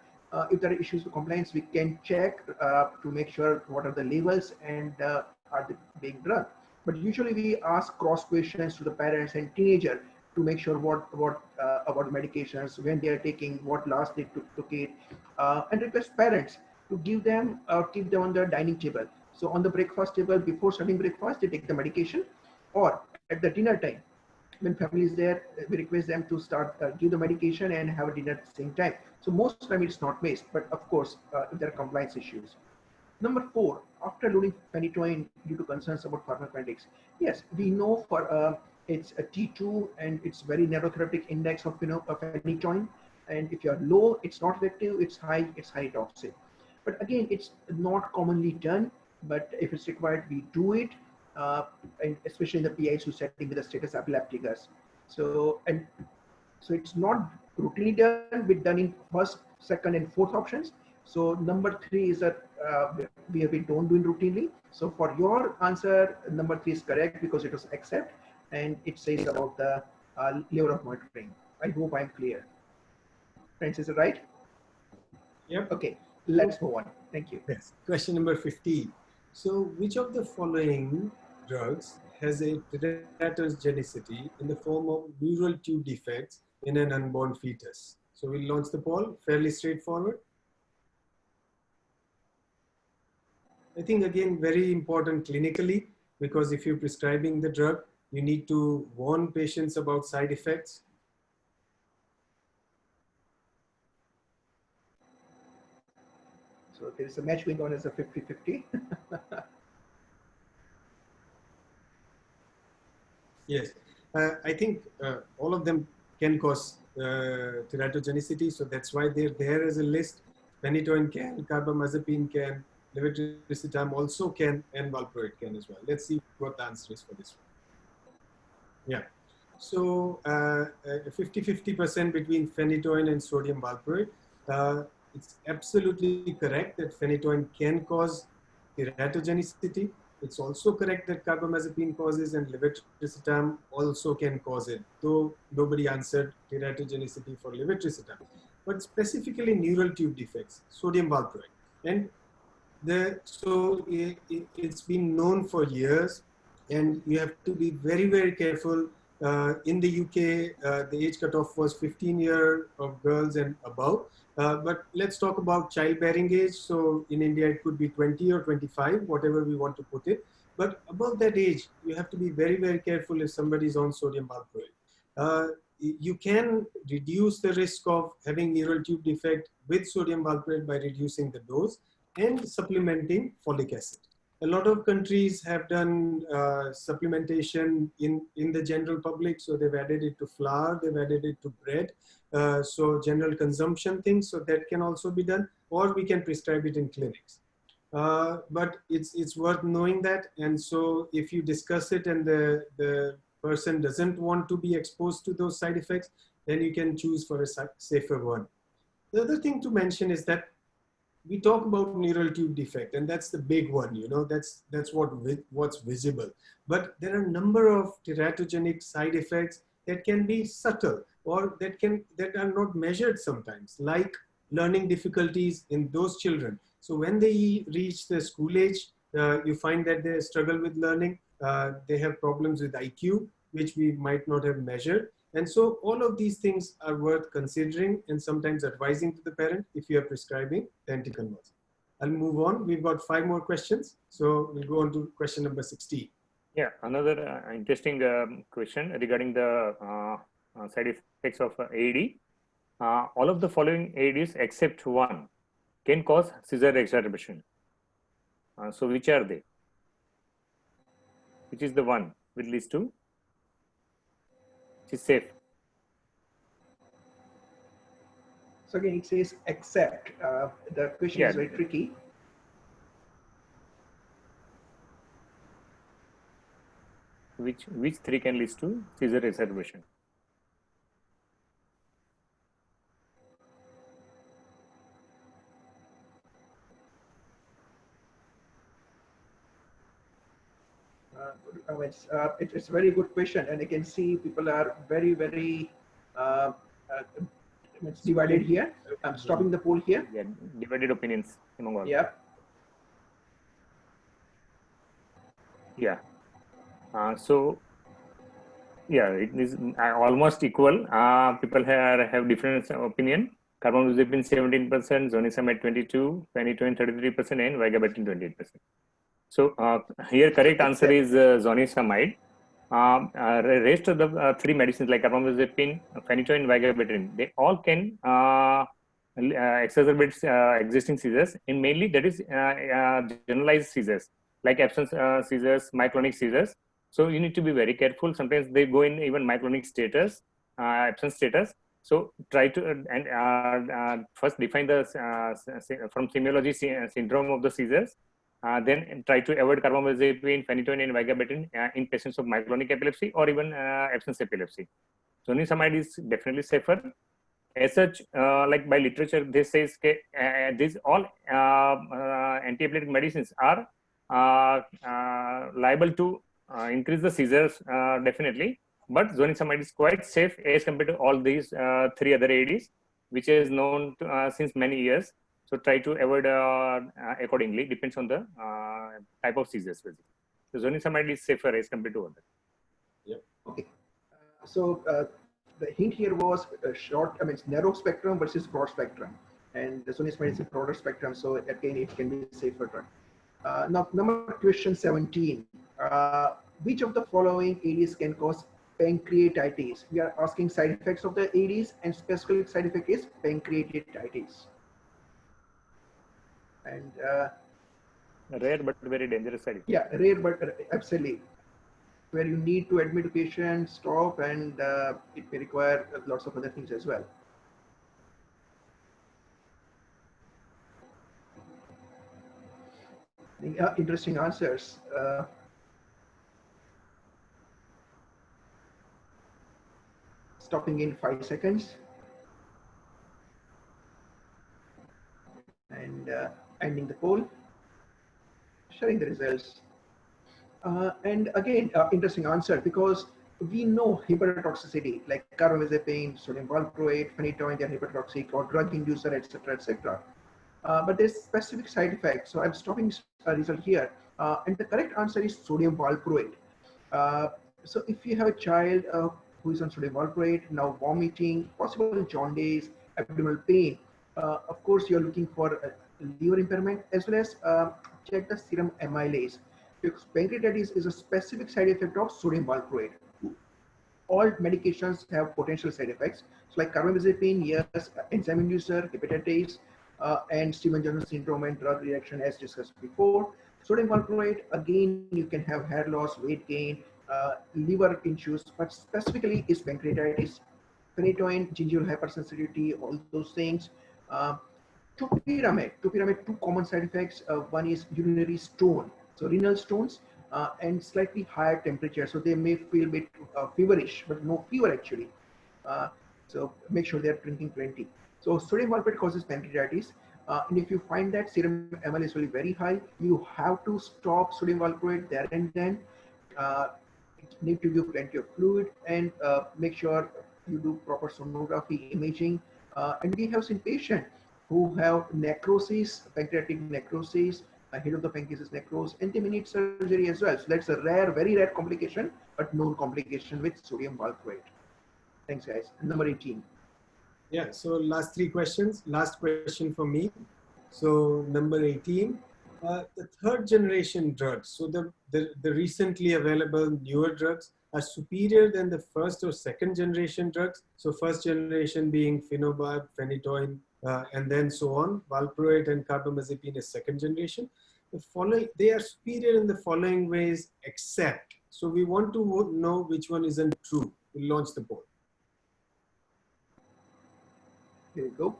S3: if there are issues with compliance, we can check to make sure what are the labels and are they being done. But usually we ask cross questions to the parents and teenager to make sure what about medications, when they are taking, what last they took it, and request parents to give them or keep them on the dining table. So on the breakfast table, before starting breakfast, they take the medication, or at the dinner time, when family is there, we request them to start give the medication and have a dinner at the same time. So most of the time it's not missed, but of course, if there are compliance issues. Number 4, after loading phenytoin due to concerns about pharmacokinetics, yes, we know for it's a T2 and it's very narrow therapeutic index of phenytoin, and if you are low, it's not effective. It's high, it's highly toxic. But again, it's not commonly done. But if it's required, we do it, and especially in the PIs who setting with the status epilepticus. So it's not routinely done. We've done in first, second, and fourth options. So number 3 is that we don't do it routinely. So for your answer, number 3 is correct because it was except, and it says about the level of monitoring. I hope I'm clear. Friends, is it right?
S1: Yep.
S3: Okay, let's move on. Thank you.
S1: Yes. Question number 15. So which of the following drugs has a teratogenicity in the form of neural tube defects in an unborn fetus? So we'll launch the poll, fairly straightforward. I think again, very important clinically, because if you're prescribing the drug, you need to warn patients about side effects.
S3: So there is a match going on as a 50-50.
S1: Yes, I think all of them can cause teratogenicity, so that's why they're there as a list. Phenytoin can, carbamazepine can, levetiracetam also can, and valproate can as well. Let's see what the answer is for this one. Yeah, so 50-50% between phenytoin and sodium valproate. It's absolutely correct that phenytoin can cause teratogenicity. It's also correct that carbamazepine causes and levetiracetam also can cause it, though nobody answered teratogenicity for levetiracetam. But specifically neural tube defects, sodium valproate. And it's been known for years, and you have to be very, very careful. In the UK, the age cutoff was 15 years of girls and above. But let's talk about childbearing age. So in India, it could be 20 or 25, whatever we want to put it. But above that age, you have to be very, very careful if somebody is on sodium valproate. You can reduce the risk of having neural tube defect with sodium valproate by reducing the dose and supplementing folic acid. A lot of countries have done supplementation in the general public. So they've added it to flour, they've added it to bread. So general consumption things, so that can also be done, or we can prescribe it in clinics. But it's worth knowing that. And so if you discuss it and the person doesn't want to be exposed to those side effects, then you can choose for a safer one. The other thing to mention is that we talk about neural tube defect, and that's the big one, you know, that's what's visible. But there are a number of teratogenic side effects that can be subtle, or that are not measured sometimes, like learning difficulties in those children. So when they reach the school age, you find that they struggle with learning. They have problems with IQ, which we might not have measured. And so all of these things are worth considering and sometimes advising to the parent if you are prescribing the anticonvulsant. I'll move on. We've got 5 more questions. So we'll go on to question number 16.
S2: Yeah, another interesting question regarding the side effects of AED. All of the following AEDs except one can cause seizure exacerbation. So which are they? Which is the one with least two? Which is safe?
S3: So again, it says except. The question is very tricky.
S2: Which 3 can lead to seizure exacerbation?
S3: It's a very good question, and I can see people are very, very it's divided here. I'm stopping the poll here.
S2: Yeah, divided opinions among all.
S3: Yeah.
S2: Yeah. So yeah, it is almost equal. People have different opinion. Carbamazepine 17%, zonisamide 22%, phenytoin 33%, and vigabatrin 28%. So here correct answer is zonisamide. Rest of the 3 medicines like carbamazepine, phenytoin, vigabatrin, they all can exacerbate existing seizures, and mainly that is generalized seizures like absence seizures, myoclonic seizures. So you need to be very careful. Sometimes they go in even myoclonic status, absence status. So try to first define the from semiology syndrome of the seizures. Then try to avoid carbamazepine, phenytoin, and vigabatrin in patients of myoclonic epilepsy or even absence epilepsy. Zonisamide is definitely safer. As such, like by literature, this says these all anti-epileptic medicines are liable to increase the seizures definitely. But zonisamide is quite safe as compared to all these 3 other AEDs, which is known to, since many years. So try to avoid accordingly, depends on the type of seizures basically. So zonisamide is safer as compared to other.
S1: Yep.
S3: Okay. So the hint here was short, I mean, it's narrow spectrum versus broad spectrum. And the zonisamide is a broader spectrum, so again, it can be a safer drug. Now, question 17. Which of the following ADs can cause pancreatitis? We are asking side effects of the ADs, and specific side effect is pancreatitis. And
S2: Rare but very dangerous side effect.
S3: yeah, rare but absolutely, where you need to admit patient, stop, and it may require lots of other things as well. Interesting answers. Stopping in 5 seconds. And ending the poll, sharing the results. And again, interesting answer, because we know hepatotoxicity like carbamazepine, sodium valproate, phenytoin, they are hepatotoxic, or drug inducer, etc., etc. But there's specific side effects. So I'm stopping result here. And the correct answer is sodium valproate. So if you have a child who is on sodium valproate, now vomiting, possible jaundice, abdominal pain, of course, you're looking for liver impairment, as well as check the serum amylase, because pancreatitis is a specific side effect of sodium valproate. All medications have potential side effects. So like carbamazepine, yes, enzyme inducer, hepatitis, and Stevens-Johnson syndrome and drug reaction as discussed before. Sodium valproate, again, you can have hair loss, weight gain, liver issues, but specifically is pancreatitis. Phenytoin, gingival hypersensitivity, all those things. Topiramate, two common side effects. One is urinary stone, so renal stones, and slightly higher temperature. So they may feel a bit feverish, but no fever actually. So make sure they're drinking plenty. So sodium valproate causes pancreatitis. And if you find that serum amylase is very high, you have to stop sodium valproate there and then. Need to give plenty of fluid, and make sure you do proper sonography imaging. And we have seen patients who have necrosis, pancreatic necrosis, head of the pancreas is necrosed, and they may need surgery as well. So that's a rare, very rare complication, but known complication with sodium valproate. Thanks, guys. Number 18.
S1: Yeah, so last 3 questions. Last question for me. So number 18, the 3rd generation drugs. So the recently available newer drugs are superior than the 1st or 2nd generation drugs. So 1st generation being phenobarb, phenytoin, and then so on. Valproate and carbamazepine is 2nd generation. They are superior in the following ways, except. So we want to know which one isn't true. We'll launch the poll.
S3: Here we go.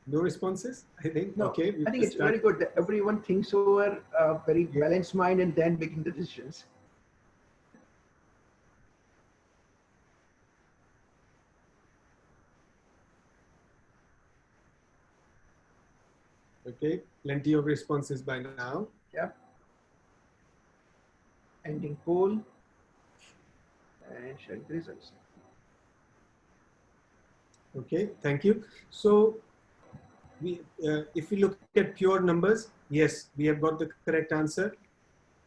S1: No responses, I think.
S3: No,
S1: okay.
S3: I think it's very good that everyone thinks over a very balanced mind and then making the decisions.
S1: Okay, plenty of responses by now.
S3: Yeah. Ending poll and sharing the results.
S1: Okay, thank you. So if we look at pure numbers, yes, we have got the correct answer.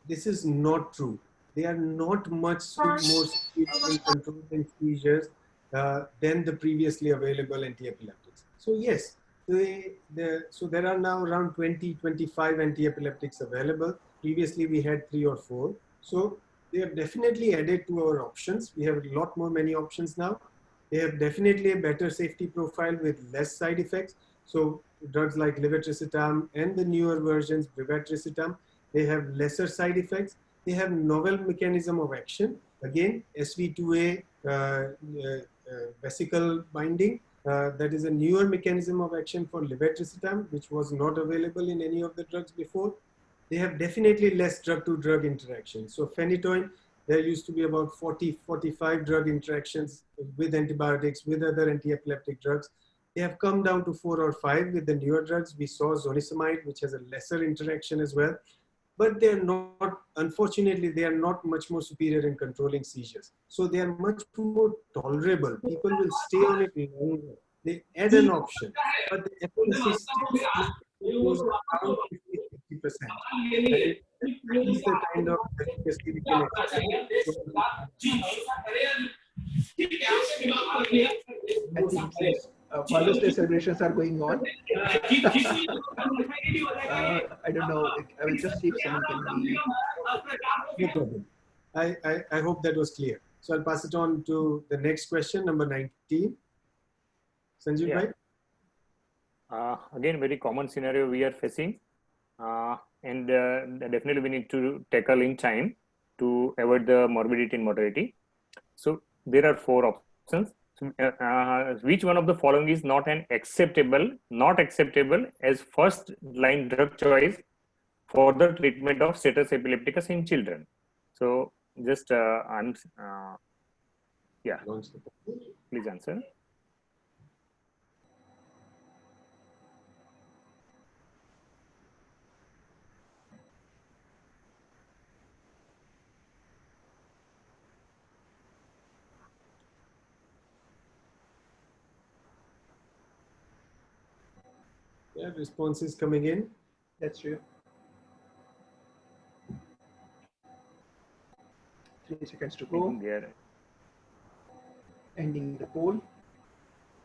S1: This is not true. They are not much more severe in controlling seizures than the previously available anti-epileptics. So yes, so there are now around 20-25 anti-epileptics available. Previously we had 3 or 4. So they have definitely added to our options. We have a lot many options now. They have definitely a better safety profile with less side effects. So drugs like levetiracetam and the newer versions, brivaracetam, they have lesser side effects. They have novel mechanism of action. Again, SV2A vesicle binding. That is a newer mechanism of action for levetiracetam, which was not available in any of the drugs before. They have definitely less drug-to-drug interactions. So phenytoin, there used to be about 40-45 drug interactions with antibiotics, with other anti-epileptic drugs. They have come down to 4 or 5 with the newer drugs. We saw zonisamide, which has a lesser interaction as well. but they're not, unfortunately, they are not much more superior in controlling seizures. So they are much more tolerable. People will stay on it longer. They add an option, but the efficacy still goes around 50-60%. That is the kind of efficacy we can expect.
S3: I think since Father's Day celebrations are going on, I don't know. I will just see if someone can be.
S1: No problem. I hope that was clear. So I'll pass it on to the next question, number 19. Sanjeev bhai?
S2: Again, very common scenario we are facing, and definitely we need to tackle in time to avoid the morbidity and mortality. So there are 4 options. Which one of the following is not acceptable as first line drug choice for the treatment of status epilepticus in children? So just please answer.
S1: Yeah, responses coming in.
S3: That's true. 3 seconds to go. Ending the poll.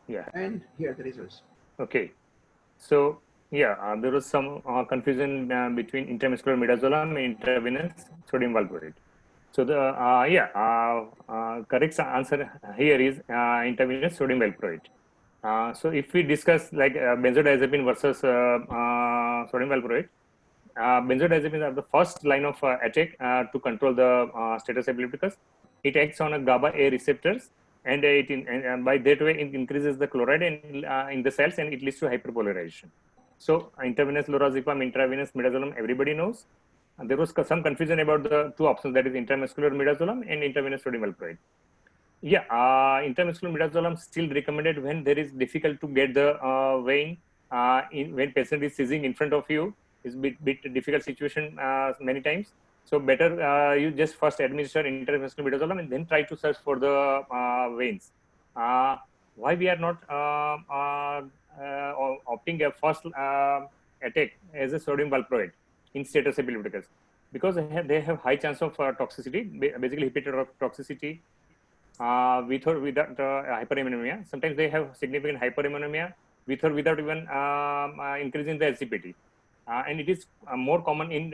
S2: Yeah.
S3: And here are the results.
S2: Okay. So there was some confusion between intramuscular midazolam and intravenous sodium valproate. So the correct answer here is intravenous sodium valproate. So if we discuss like benzodiazepine versus sodium valproate, benzodiazepines are the first line of attack to control the status epilepticus. It acts on a GABA A receptors, and by that way it increases the chloride in the cells, and it leads to hyperpolarization. So intravenous lorazepam, intravenous midazolam, everybody knows. And there was some confusion about the 2 options, that is intramuscular midazolam and intravenous sodium valproate. Intramuscular midazolam still recommended when there is difficult to get the vein when patient is seizing in front of you. Is bit difficult situation many times. So better you just first administer intramuscular midazolam and then try to search for the veins. Why we are not opting a first attack as a sodium valproate in status epilepticus? Because they have high chance of toxicity, basically hepatotoxicity, with or without hyperammonemia. Sometimes they have significant hyperammonemia with or without even increasing the SCPT. And it is more common in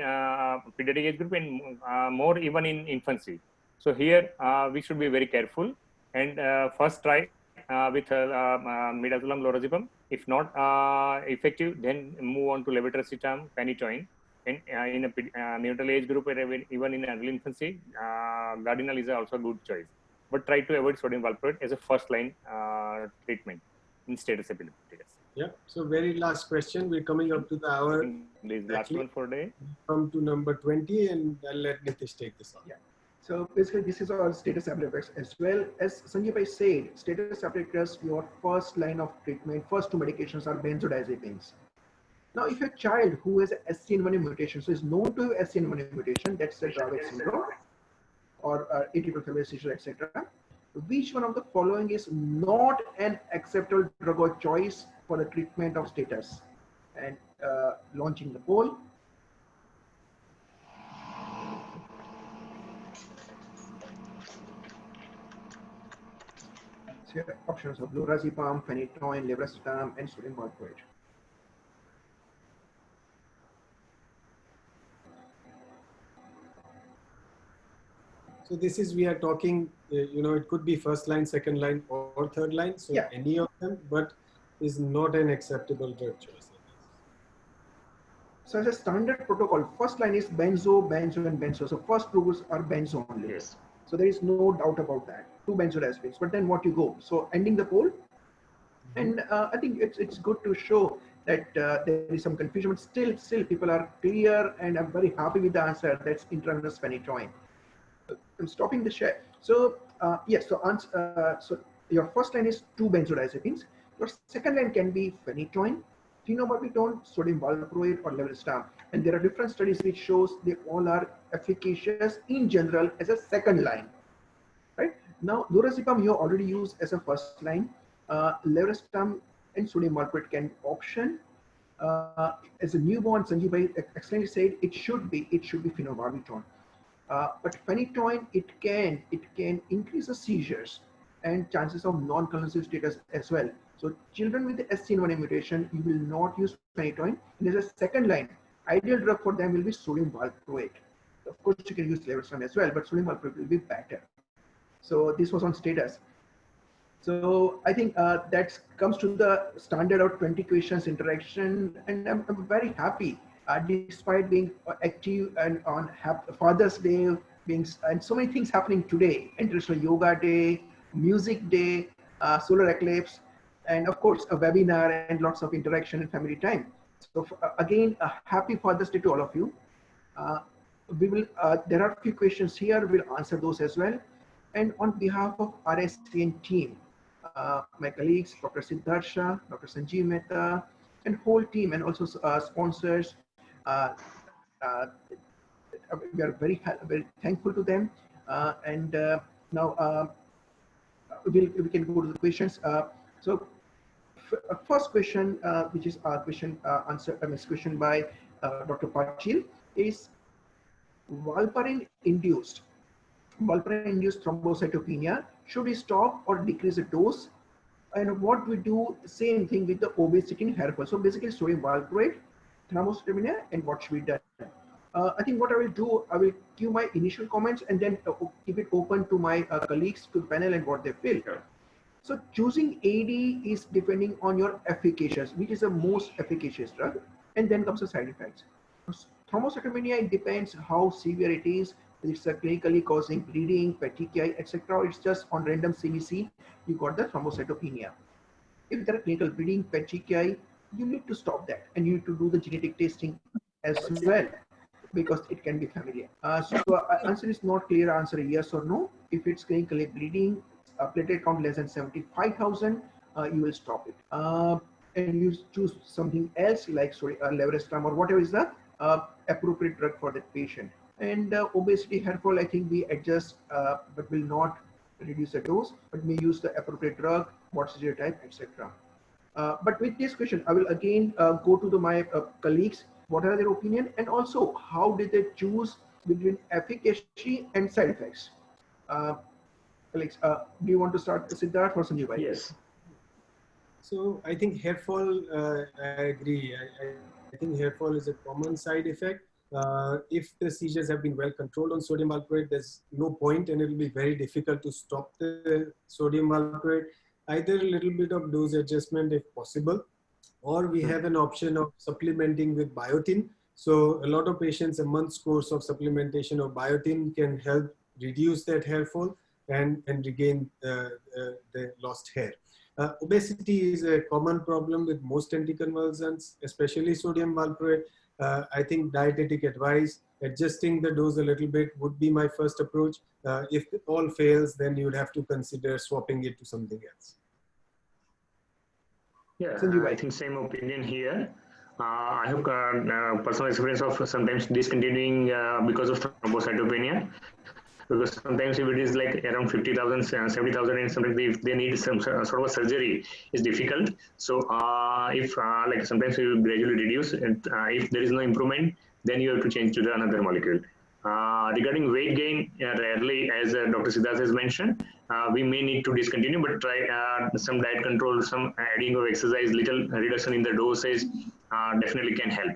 S2: pediatric age group and more even in infancy. So here we should be very careful and first try with midazolam lorazepam. If not effective, then move on to levetiracetam, phenytoin. And in a neonatal age group, even in early infancy, Gardinal is also a good choice. But try to avoid sodium valproate as a first line treatment in status epilepticus.
S1: Yeah. So very last question. We're coming up to the hour.
S2: This last one for day.
S1: Come to number 20, and I'll let Nitish take this on.
S3: Yeah. So basically, this is our status epilepticus as well. As Sanjeev bhai said, status epilepticus, your first line of treatment, first 2 medications are benzodiazepines. Now, if a child who has a SCN1A mutation, so is known to have SCN1A mutation, that's the Dravet syndrome or atypical cerebral seizure, etc. Which one of the following is not an acceptable drug or choice for the treatment of status? And launching the poll. So here are options of lorazepam, phenytoin, levetiracetam, and sodium valproate.
S1: So this is, we are talking, it could be first line, second line, or third line. So any of them, but is not an acceptable drug choice.
S3: So as a standard protocol, first line is benzo, benzo, and benzo. So first groups are benzo only.
S2: Yes.
S3: So there is no doubt about that. 2 benzodiazepines. But then what you go? So ending the poll. And I think it's good to show that there is some confusion, but still people are clear, and I'm very happy with the answer. That's intravenous phenytoin. I'm stopping the share. So yes, so your first line is 2 benzodiazepines. Your second line can be phenytoin, phenobarbital, sodium valproate, or levetiracetam. And there are different studies which shows they all are efficacious in general as a second line. Right now, lorazepam you already used as a first line. Levetiracetam and sodium valproate can option. As a newborn, Sanjeev bhai excellently said it should be phenobarbital. But phenytoin it can increase the seizures and chances of non-convulsive status as well. So children with the SCN1A mutation, you will not use phenytoin. And as a second line, ideal drug for them will be sodium valproate. Of course, you can use levetiracetam as well, but sodium valproate will be better. So this was on status. So I think that comes to the standard of 20 questions interaction, and I'm very happy despite being active and on Father's Day, and so many things happening today, International Yoga Day, Music Day, Solar Eclipse, and of course a webinar and lots of interaction and family time. So again, a happy Father's Day to all of you. We will. There are a few questions here. We'll answer those as well. And on behalf of RSCN team, my colleagues, Dr. Siddharsha, Dr. Sanjeev Mehta, and whole team, and also sponsors, we are very thankful to them. And now we can go to the questions. So first question, which is our question question by Dr. Patil, is valparin-induced thrombocytopenia, should we stop or decrease the dose? And what we do, same thing with the obesity and hair fall. So basically sodium valproate, thrombocytopenia, and what should be done? I think what I will do, I will give my initial comments and then keep it open to my colleagues, to the panel, and what they feel. Sure. So choosing AD is depending on your efficacious, which is the most efficacious drug, and then comes the side effects. Thrombocytopenia, it depends how severe it is. It's clinically causing bleeding, petechiae, etc. It's just on random CBC, you got the thrombocytopenia. If there are clinical bleeding, petechiae, you need to stop that, and you need to do the genetic testing as well, because it can be familial. So answer is not clear, answer yes or no. If it's clinically bleeding, platelet count less than 75,000, you will stop it. And you choose something else like levetiracetam or whatever is the appropriate drug for that patient. And obesity, hair fall, I think we adjust, but will not reduce the dose, but may use the appropriate drug, what's your type, etc. But with this question, I will again go to my colleagues. What are their opinion, and also how did they choose between efficacy and side effects? Colleagues, do you want to start, Siddharth or Sanjeev?
S1: Yes. So I think hair fall, I agree. I think hair fall is a common side effect. If the seizures have been well controlled on sodium valproate, there's no point, and it will be very difficult to stop the sodium valproate. Either a little bit of dose adjustment if possible, or we have an option of supplementing with biotin. So a lot of patients, a month's course of supplementation of biotin can help reduce that hair fall and regain the lost hair. Obesity is a common problem with most anticonvulsants, especially sodium valproate. I think dietetic advice, adjusting the dose a little bit would be my first approach. If it all fails, then you would have to consider swapping it to something else.
S5: Yeah, I think same opinion here. I have personal experience of sometimes discontinuing because of thrombocytopenia. Because sometimes if it is like around 50,000, 70,000, and sometimes if they need some sort of a surgery, it's difficult. So if like sometimes you gradually reduce, and if there is no improvement, then you have to change to the another molecule. Regarding weight gain, rarely, as Dr. Siddharth has mentioned, we may need to discontinue, but try some diet control, some adding of exercise, little reduction in the dosage definitely can help.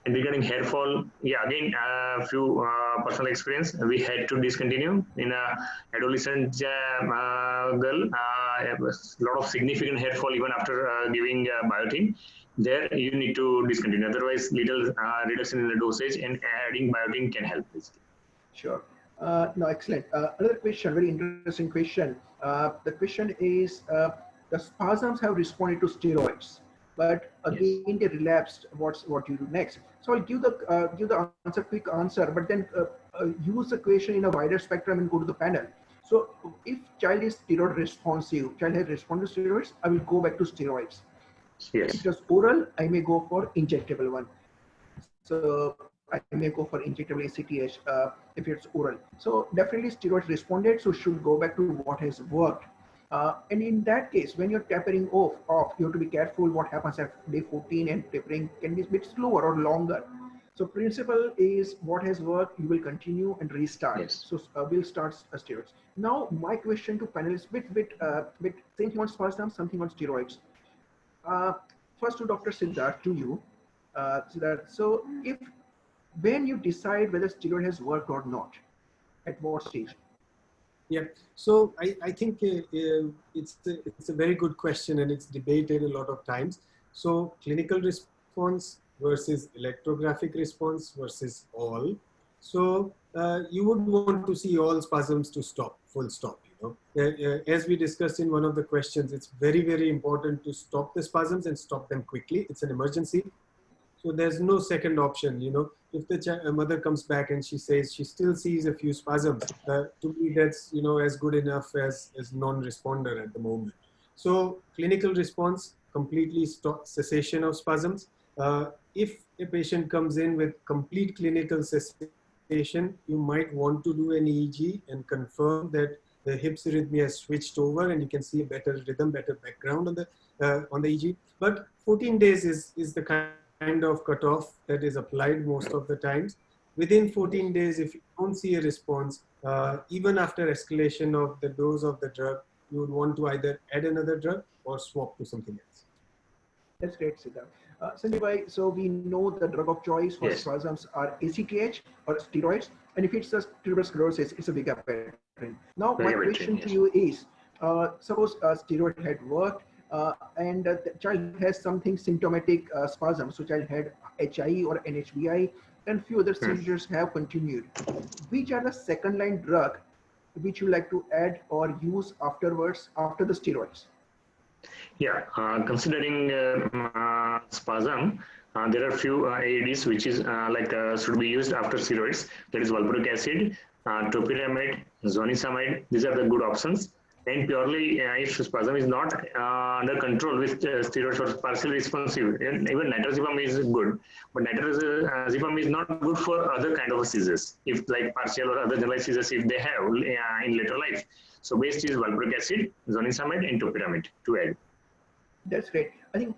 S5: And regarding hair fall, yeah, again, a few personal experience, we had to discontinue in a adolescent girl, a lot of significant hair fall even after giving biotin. There you need to discontinue, otherwise little reduction in the dosage and adding biotin can help.
S3: Sure. No, excellent. Another question, very interesting question. The question is, the spasms have responded to steroids, but again they relapsed. What you do next? So I'll give the answer, quick answer, but then use the question in a wider spectrum and go to the panel. So if child is steroid responsive, child has responded to steroids, I will go back to steroids.
S5: Yes.
S3: If it was oral, I may go for injectable one. So I may go for injectable ACTH if it's oral. So definitely steroids responded, so should go back to what has worked. And in that case, when you're tapering off, you have to be careful what happens at day 14, and tapering can be a bit slower or longer. So principle is what has worked, you will continue and restart.
S5: Yes.
S3: So we'll start steroids. Now my question to panelists, bit same thing on spasm, something on steroids. First to Dr. Siddharth, to you, Siddharth. So if when you decide whether steroid has worked or not, at what stage?
S1: Yeah, so I think it's a very good question, and it's debated a lot of times. So clinical response versus electrographic response versus all. So you would want to see all spasms to stop, full stop. As we discussed in one of the questions, it's very, very important to stop the spasms and stop them quickly. It's an emergency. So there's no second option. If the mother comes back and she says she still sees a few spasms, to me that's as good enough as non-responder at the moment. So clinical response, completely stop, cessation of spasms. If a patient comes in with complete clinical cessation, you might want to do an EEG and confirm that the hips arrhythmia has switched over, and you can see a better rhythm, better background on the EEG. But 14 days is the kind of cutoff that is applied most of the times. Within 14 days, if you don't see a response, even after escalation of the dose of the drug, you would want to either add another drug or swap to something else.
S3: That's great, Siddharth. Sanjay bhai, so we know the drug of choice for
S5: Yes.
S3: spasms are ACTH or steroids, and if it's a cerebral sclerosis, it's a vigabatrin. Now, my
S5: Vigabatrin,
S3: question
S5: yes.
S3: to you is, suppose a steroid had worked, and the child has something symptomatic spasm, so child had HI or NHBI, and few other seizures have continued. Which are the second line drug which you like to add or use afterwards after the steroids?
S5: Yeah, considering spasm, there are few AEDs which is should be used after steroids. That is valproic acid, topiramate, zonisamide. These are the good options. And purely if spasm is not under control with steroids or partially responsive, and even nitrazepam is good, but nitrazepam is not good for other kind of seizures, if like partial or other generalized seizures if they have in later life. So best is valproic acid, zonisamide, and topiramate to add.
S3: That's great. I think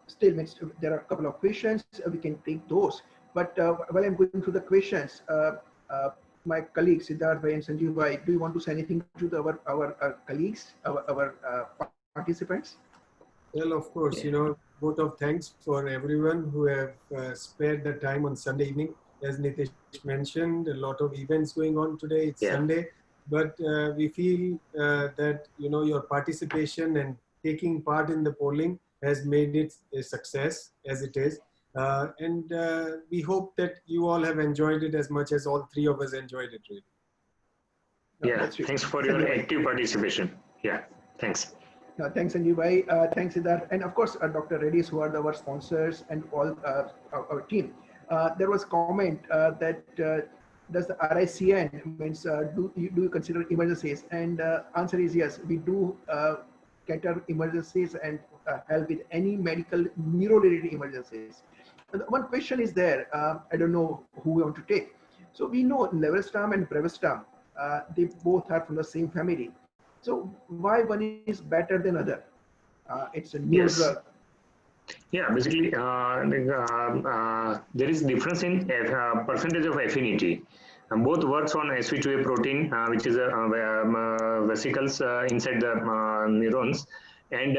S3: still there are a couple of questions. We can take those. But while I'm going through the questions, my colleagues, Siddharth bhai and Sanjeev bhai, do you want to say anything to our colleagues, our participants?
S1: Well, of course, vote of thanks for everyone who have spared the time on Sunday evening. As Nitish mentioned, a lot of events going on today. It's Sunday, but we feel that your participation and taking part in the polling has made it a success as it is. And we hope that you all have enjoyed it as much as all three of us enjoyed it, really.
S5: Yeah, thanks for your active participation. Yeah, thanks.
S3: Thanks, Sanjeev bhai. Thanks, Siddharth. And of course, Dr. Reddy's, who are our sponsors and all our team. There was comment that does the RICN means do you consider emergencies? And answer is yes, we do cater emergencies and help with any medical neuro-related emergencies. And one question is there, I don't know who we want to take. So we know levetiracetam and brevactram, they both are from the same family. So why one is better than other? It's a new drug.
S5: Yeah, basically there is difference in percentage of affinity. Both works on SV2A protein, which is vesicles inside the neurons, and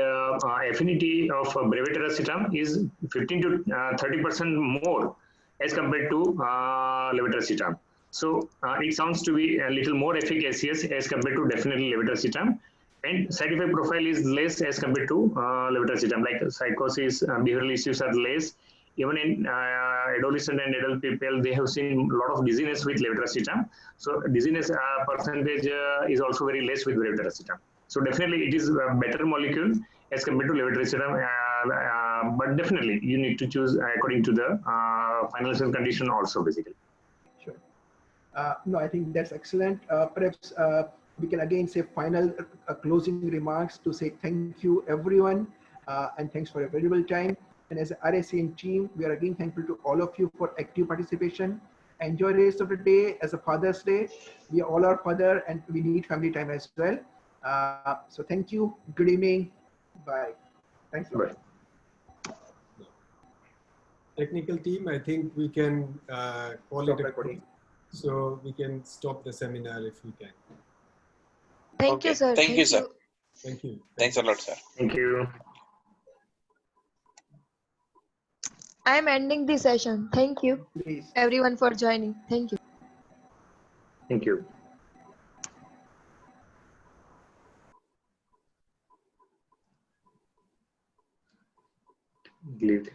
S5: affinity of brevactram is 15 to 30% more as compared to levetiracetam. So it sounds to be a little more efficacious as compared to definitely levetiracetam, and side effect profile is less as compared to levetiracetam. Like psychosis, behavioral issues are less. Even in adolescent and adult people, they have seen a lot of dizziness with levetiracetam. So dizziness percentage is also very less with levetiracetam. So definitely it is a better molecule as compared to levetiracetam. But definitely you need to choose according to the finalization condition also, basically.
S3: Sure. No, I think that's excellent. Perhaps we can again say final closing remarks to say thank you everyone, and thanks for your valuable time. And as an RACN team, we are again thankful to all of you for active participation. Enjoy the rest of the day as a Father's Day. We all are father and we need family time as well. So thank you. Good evening. Bye. Thanks a lot.
S5: Bye.
S1: Technical team, I think we can call
S3: Stop
S1: it a
S3: recording.
S1: so we can stop the seminar if we can.
S6: Thank you, sir.
S7: Thank you, sir.
S1: Thank you.
S7: Thanks a lot, sir.
S5: Thank you.
S6: I am ending the session. Thank you,
S3: Please.
S6: everyone, for joining. Thank you.
S5: Thank you. Delete.